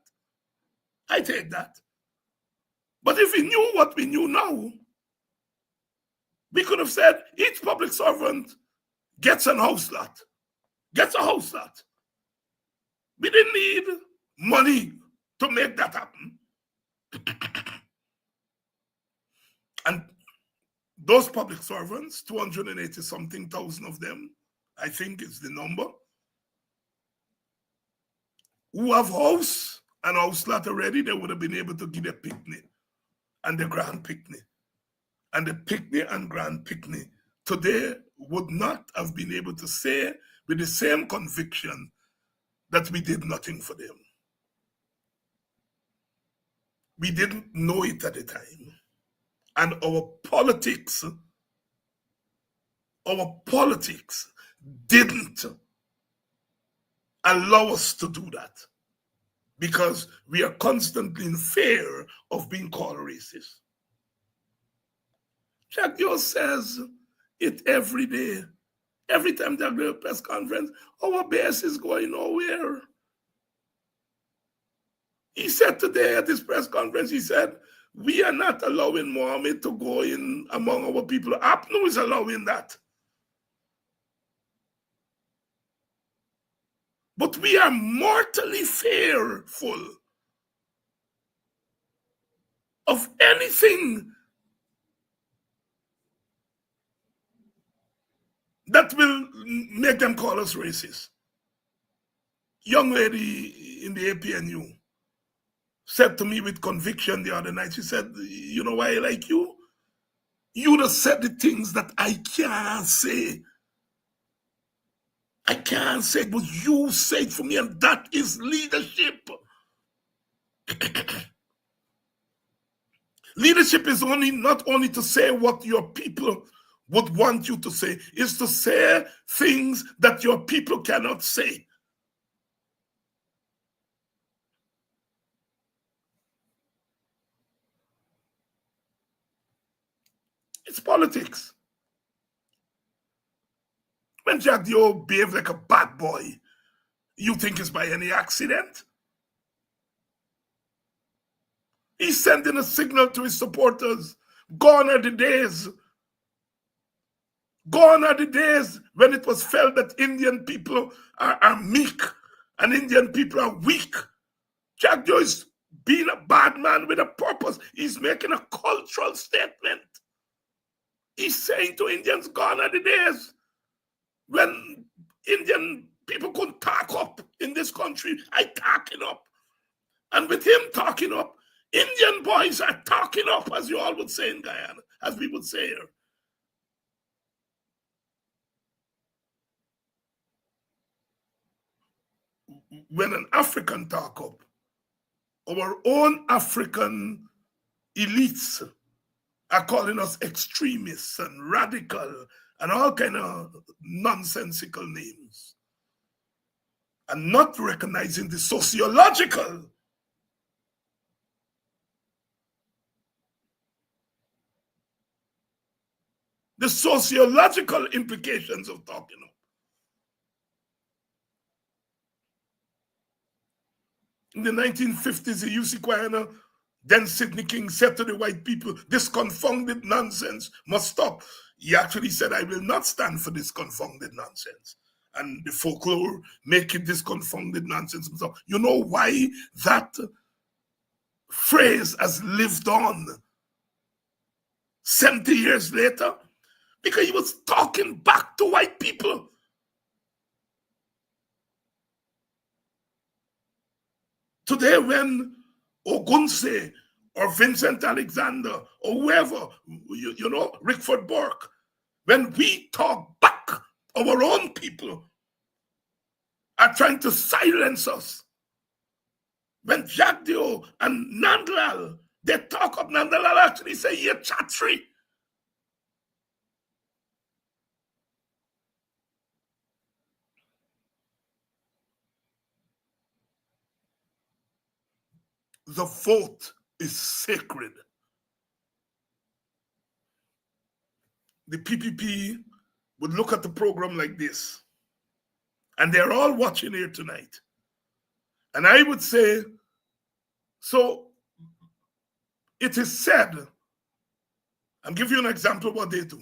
I take that. But if we knew what we knew now, we could have said each public servant gets a house lot. Gets a house lot. We didn't need money to make that happen. And those public servants, 280-something thousand of them, I think is the number, who have house and house lot already, they would have been able to give a picnic and the grand picnic. And the picnic and grand picnic today would not have been able to say with the same conviction that we did nothing for them. We didn't know it at the time. And our politics didn't allow us to do that because we are constantly in fear of being called racist. Jack Yo says it every day. Every time they do a press conference, our base is going nowhere. He said today at this press conference, he said, we are not allowing Mohammed to go in among our people. APNU is allowing that. But we are mortally fearful of anything that will make them call us racist. Young lady in the APNU said to me with conviction the other night, she said, you know why I like you? You just said the things that I can't say. I can't say it, but you say it for me, and that is leadership. Leadership is not only to say what your people would want you to say, is to say things that your people cannot say. It's politics. When Jack Dio behaved like a bad boy, you think it's by any accident? He's sending a signal to his supporters. Gone are the days. Gone are the days when it was felt that Indian people are meek and Indian people are weak. Jack Dio is being a bad man with a purpose. He's making a cultural statement. He's saying to Indians, gone are the days when Indian people couldn't talk up in this country. I talking up. And with him talking up, Indian boys are talking up, as you all would say in Guyana, as we would say here. When an African talk up, our own African elites are calling us extremists and radical and all kind of nonsensical names, and not recognizing the sociological implications of talking up. In the 1950s, the UC Guyana, then Sidney King said to the white people, this confounded nonsense must stop. He actually said, I will not stand for this confounded nonsense. And the folklore make it this confounded nonsense. You know why that phrase has lived on 70 years later? Because he was talking back to white people. Today, when Ogunse or Vincent Alexander or whoever, you know, Rickford Burke, when we talk back, our own people are trying to silence us. When Jack Dio and Nandlal, they talk up, Nandlal actually say, you're chatri. The vote is sacred. The PPP would look at the program like this, and they're all watching here tonight. And I would say, so it is said, I'll give you an example of what they do.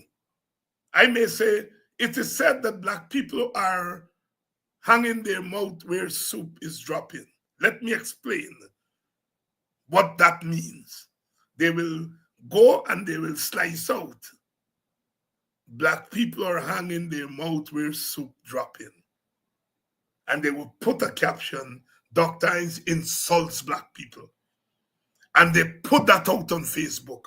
I may say, it is said that black people are hanging their mouth where soup is dropping. Let me explain what that means. They will go and they will slice out. Black people are hanging their mouth where soup dropping. And they will put a caption, Dr. Hines insults black people. And they put that out on Facebook.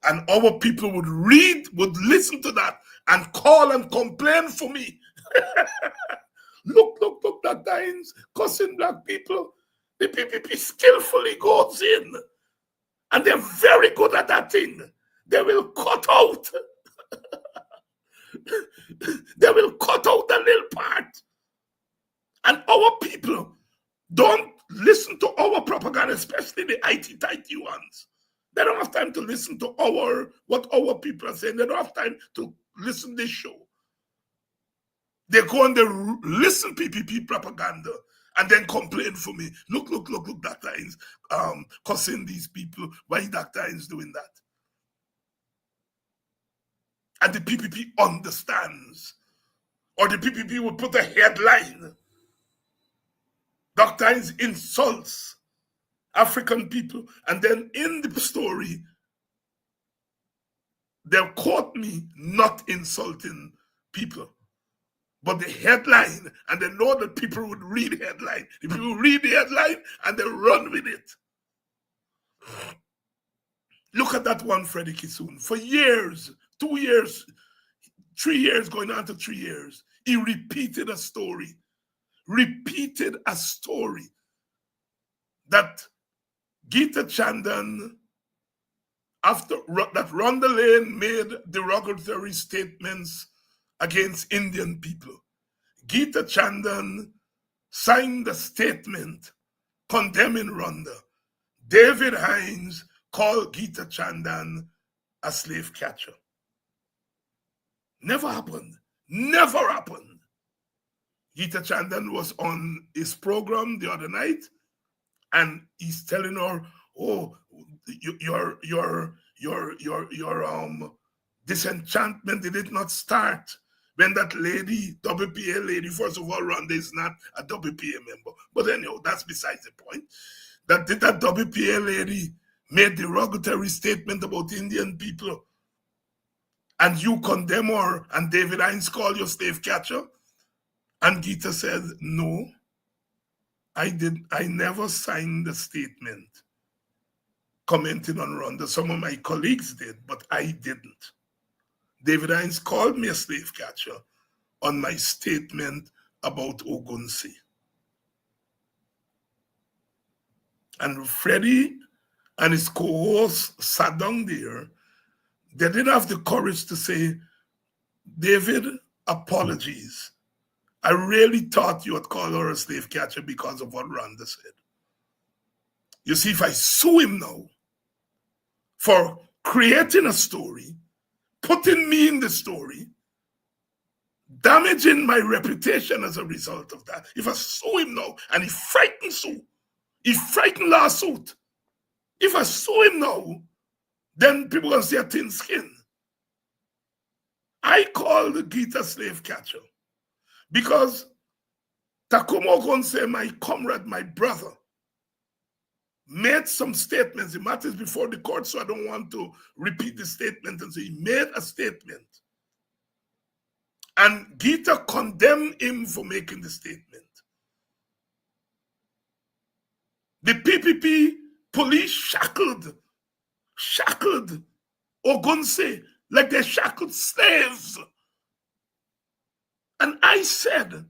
And our people would read, would listen to that and call and complain for me. Look, Dr. Hines cussing black people. The PPP skillfully goes in, and they're very good at that thing. They will cut out. They will cut out the little part. And our people don't listen to our propaganda, especially the IT-tighty ones. They don't have time to listen to what our people are saying. They don't have time to listen to this show. They go and they listen PPP propaganda and then complain for me. Look, Dr. Hines cussing these people. Why Dr. Hines doing that? And the PPP understands. Or the PPP would put a headline. Dr. Hines insults African people. And then in the story, they'll quote me not insulting people. But the headline, and they know that people would read the headline. The people read the headline and they run with it. Look at that one, Freddie Kissoon. For years, 2 years, 3 years, going on to 3 years, he repeated a story that Geeta Chandan after that Rhonda Lane made derogatory statements against Indian people, Geeta Chandan signed a statement condemning Rhonda. David Hines called Geeta Chandan a slave catcher. Never happened. Never happened. Geeta Chandan was on his program the other night, and he's telling her, "Oh, your disenchantment did not start when that lady, WPA lady, first of all, Rhonda is not a WPA member. But anyhow, that's besides the point. That WPA lady made derogatory statement about Indian people, and you condemn her, and David Hines called you slave catcher?" And Geeta said, "No, I never signed the statement commenting on Rhonda. Some of my colleagues did, but I didn't. David Hines called me a slave catcher on my statement about Ogunsi." And Freddie and his co-hosts sat down there. They didn't have the courage to say, "David, apologies. I really thought you had called her a slave catcher because of what Rhonda said. You see, if I sue him now for creating a story, putting me in the story, damaging my reputation as a result of that, if I sue him now, and he frightened lawsuit, if I sue him now, then people gonna see a thin skin." I call the Geeta slave catcher because Takumo Ogunse, my comrade, my brother, made some statements. The matter is before the court, so I don't want to repeat the statement. And so he made a statement. And Geeta condemned him for making the statement. The PPP police shackled Ogunse like they shackled slaves. And I said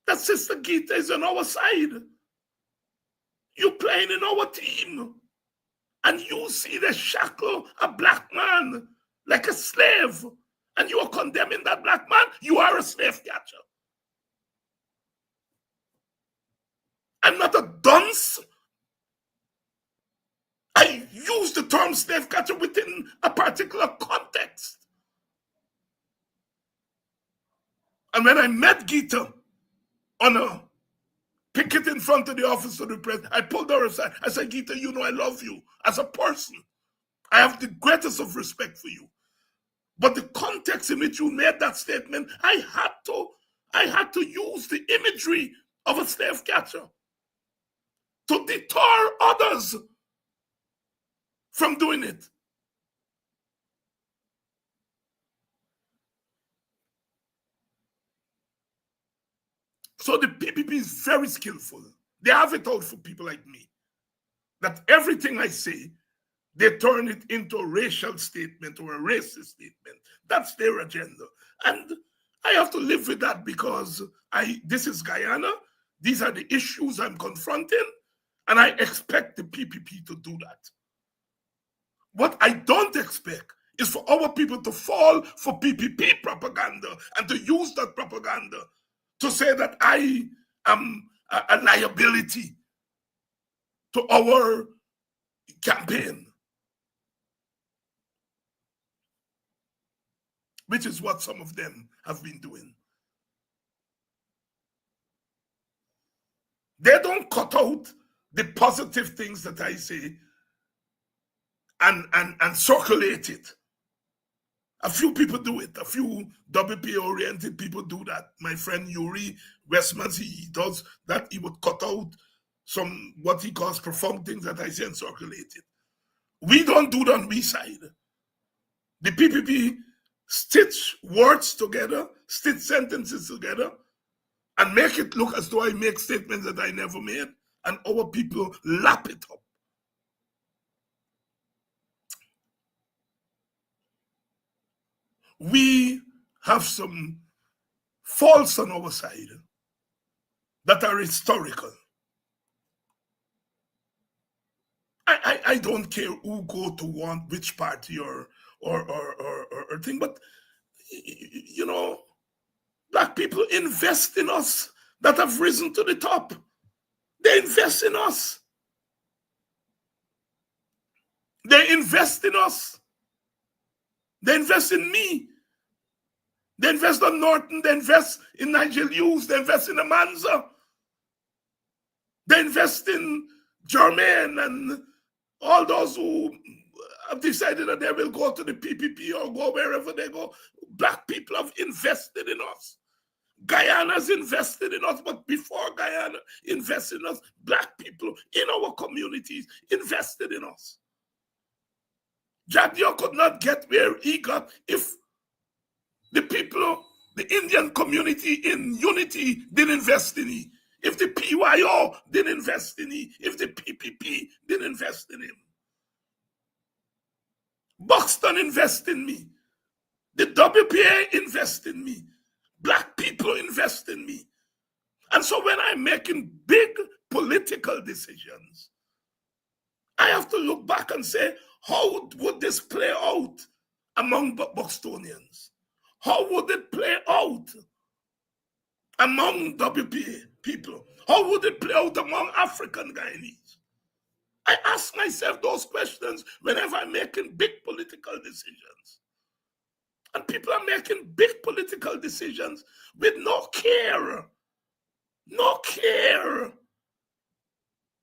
that Sister Geeta is on our side. You're playing in our team. And you see the shackle a black man like a slave. And you are condemning that black man. You are a slave catcher. I'm not a dunce. I use the term slave catcher within a particular context. And when I met Geeta on a picket in front of the office of the president, I pulled her aside. I said, "Geeta, you know I love you as a person. I have the greatest of respect for you. But the context in which you made that statement, I had to use the imagery of a slave catcher to deter others from doing it." So the PPP is very skillful. They have it out for people like me. That everything I say, they turn it into a racial statement or a racist statement. That's their agenda. And I have to live with that because this is Guyana. These are the issues I'm confronting. And I expect the PPP to do that. What I don't expect is for our people to fall for PPP propaganda and to use that propaganda to say that I am a liability to our campaign, which is what some of them have been doing. They don't cut out the positive things that I say and circulate it. A few people do it. A few WP-oriented people do that. My friend Yuri Westmans, he does that. He would cut out some what he calls profound things that I say and circulate it. We don't do that on we side. The PPP stitch words together, stitch sentences together, and make it look as though I make statements that I never made, and our people lap it up. We have some faults on our side that are historical. I don't care who go to which party or thing, but you know, black people invest in us that have risen to the top. They invest in us. They invest in us. They invest in me. They invest on Norton. They invest in Nigel Hughes. They invest in Amanza. They invest in Jermaine and all those who have decided that they will go to the PPP or go wherever they go. Black people have invested in us. Guyana's invested in us, but before Guyana invested in us, black people in our communities invested in us. Jagdeo could not get where he got if the people, the Indian community in unity didn't invest in him. If the PYO didn't invest in him. If the PPP didn't invest in him. Buxton invest in me. The WPA invest in me. Black people invest in me. And so when I'm making big political decisions, I have to look back and say, how would this play out among Buxtonians? How would it play out among WPA people? How would it play out among African Guyanese? I ask myself those questions whenever I'm making big political decisions. And people are making big political decisions with no care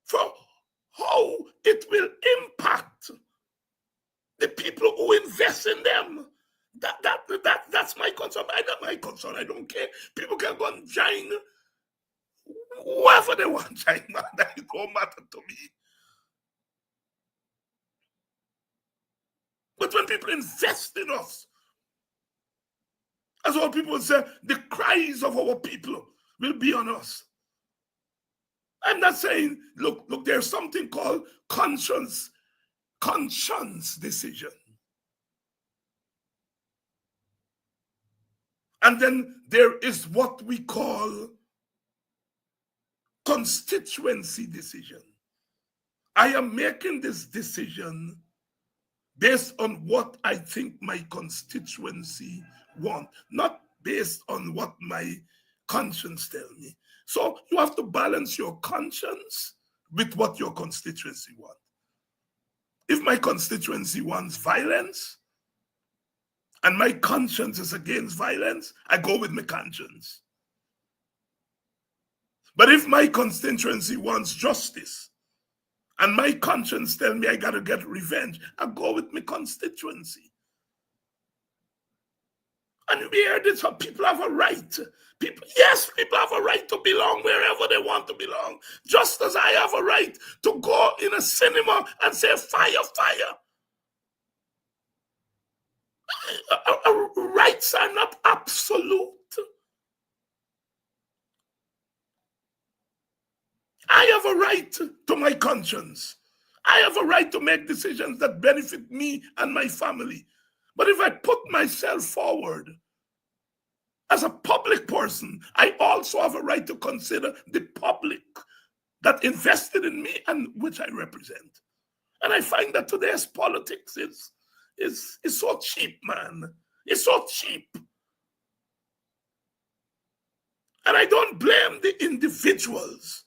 for how it will impact the people who invest in them. That's my concern. My concern. I don't care. People can go and join whoever they want to join. That don't matter to me. But when people invest in us, as all people say, the cries of our people will be on us. I'm not saying, look, there's something called conscience decision. And then there is what we call constituency decision. I am making this decision based on what I think my constituency want, not based on what my conscience tells me. So you have to balance your conscience with what your constituency wants. If my constituency wants violence and my conscience is against violence, I go with my conscience. But if my constituency wants justice and my conscience tells me I got to get revenge, I go with my constituency. And we hear this, people have a right. People have a right to belong wherever they want to belong. Just as I have a right to go in a cinema and say, fire, fire. Rights are not absolute. I have a right to my conscience. I have a right to make decisions that benefit me and my family. But if I put myself forward as a public person, I also have a right to consider the public that invested in me and which I represent. And I find that today's politics is so cheap, man. It's so cheap. And I don't blame the individuals,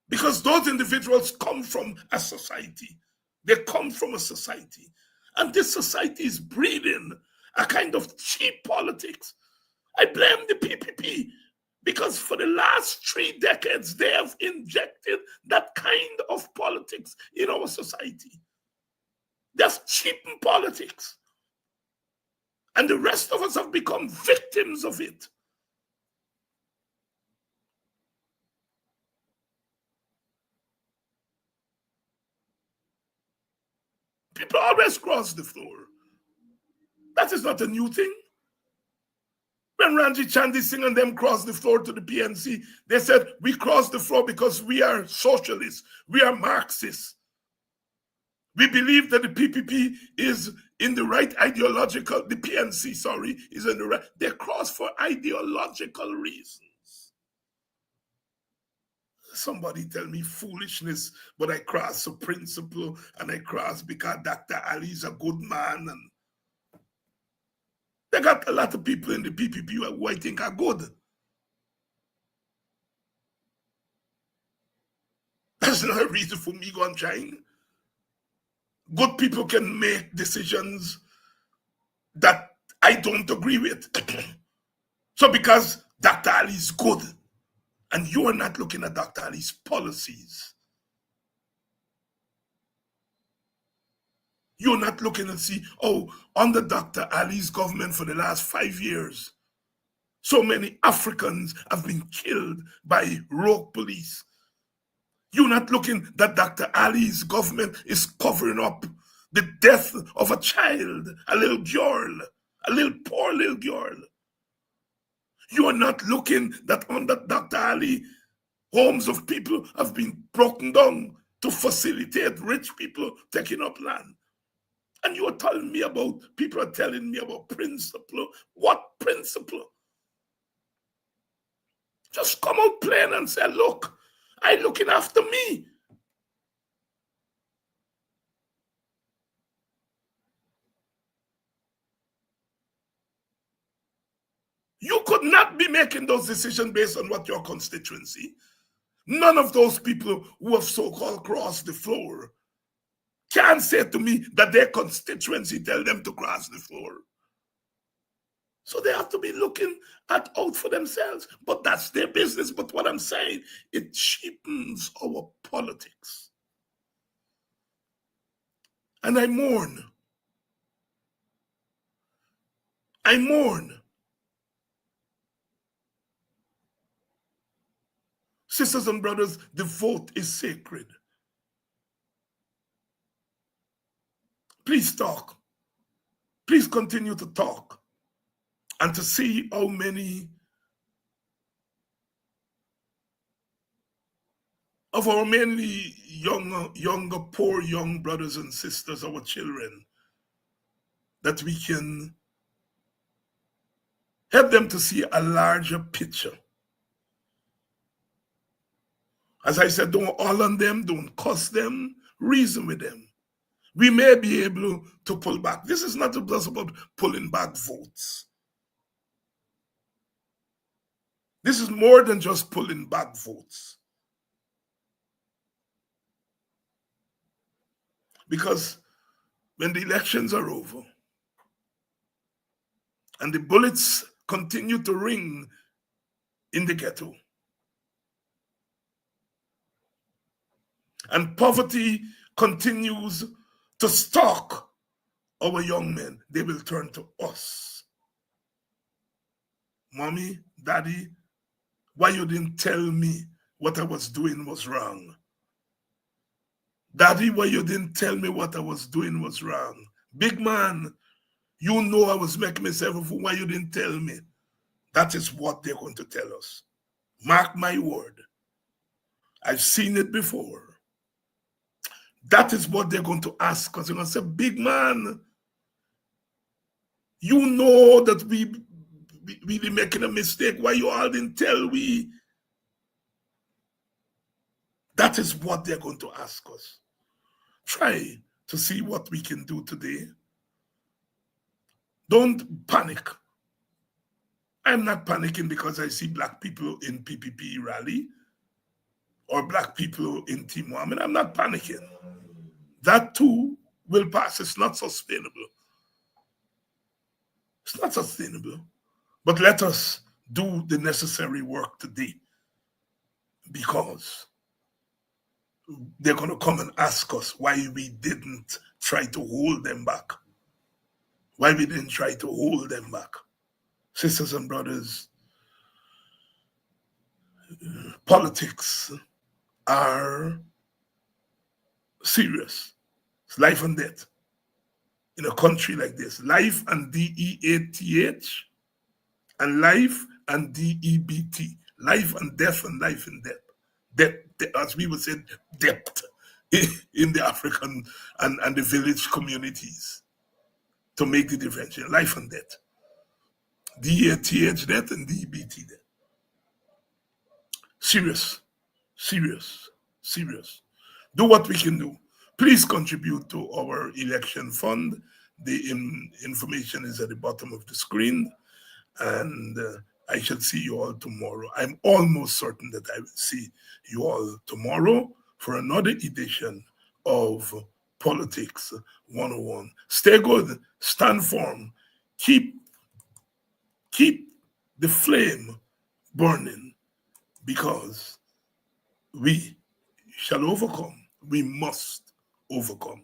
because those individuals come from a society. They come from a society. And this society is breeding a kind of cheap politics. I blame the PPP because for the last 3 decades, they have injected that kind of politics in our society. That's cheapened politics. And the rest of us have become victims of it. People always cross the floor. That is not a new thing. When Ranjit Chandy Singh and them crossed the floor to the PNC, they said, we crossed the floor because we are socialists, we are Marxists. We believe that the PPP is in the right ideological, the PNC, sorry, is in the right. They cross for ideological reasons. Somebody tell me foolishness, but I cross a principle and I cross because Dr. Ali is a good man. And they got a lot of people in the PPP who I think are good. That's not a reason for me going trying. Good people can make decisions that I don't agree with. So because Dr. Ali is good, and you are not looking at Dr. Ali's policies, you're not looking and see, oh, under Dr. Ali's government for the last 5 years, so many Africans have been killed by rogue police. You're not looking that Dr. Ali's government is covering up the death of a child, a little girl, a poor little girl. You are not looking that under Dr. Ali, homes of people have been broken down to facilitate rich people taking up land. And you are telling me about, people are telling me about principle. What principle? Just come out plain and say, look, I'm looking after me. You could not be making those decisions based on what your constituency. None of those people who have so-called crossed the floor can say to me that their constituency tell them to cross the floor. So they have to be looking out for themselves. But that's their business. But what I'm saying, it cheapens our politics. And I mourn. I mourn. Sisters and brothers, the vote is sacred. Please talk. Please continue to talk. And to see how many of our mainly younger, poor young brothers and sisters, our children, that we can help them to see a larger picture. As I said, don't all on them, don't cuss them, reason with them. We may be able to pull back. This is not just about pulling back votes. This is more than just pulling back votes. Because when the elections are over and the bullets continue to ring in the ghetto, and poverty continues to stalk our young men, they will turn to us. Mommy, Daddy, why you didn't tell me what I was doing was wrong? Daddy, why you didn't tell me what I was doing was wrong? Big man, you know I was making myself a fool. Why you didn't tell me? That is what they're going to tell us. Mark my word. I've seen it before. That is what they're going to ask us. They're going to say, big man, you know that we be making a mistake. Why you all didn't tell we? That is what they're going to ask us. Try to see what we can do today. Don't panic. I'm not panicking because I see black people in PPP rally or black people in Team Mohammed. I'm not panicking. That too will pass. It's not sustainable. It's not sustainable. But let us do the necessary work today, because they're going to come and ask us why we didn't try to hold them back. Why we didn't try to hold them back. Sisters and brothers, politics are serious. It's life and death. In a country like this, life and D-E-A-T-H, and life and D-E-B-T. Life and death and life and death. Death, as we would say, depth in the African and the village communities to make the difference. Life and death. D-E-A-T-H death and D-E-B-T death. Serious. Serious, serious. Do what we can do. Please contribute to our election fund. The information is at the bottom of the screen. And I shall see you all tomorrow. I'm almost certain that I will see you all tomorrow for another edition of Politics 101. Stay good, stand firm, keep the flame burning, because we shall overcome. We must overcome.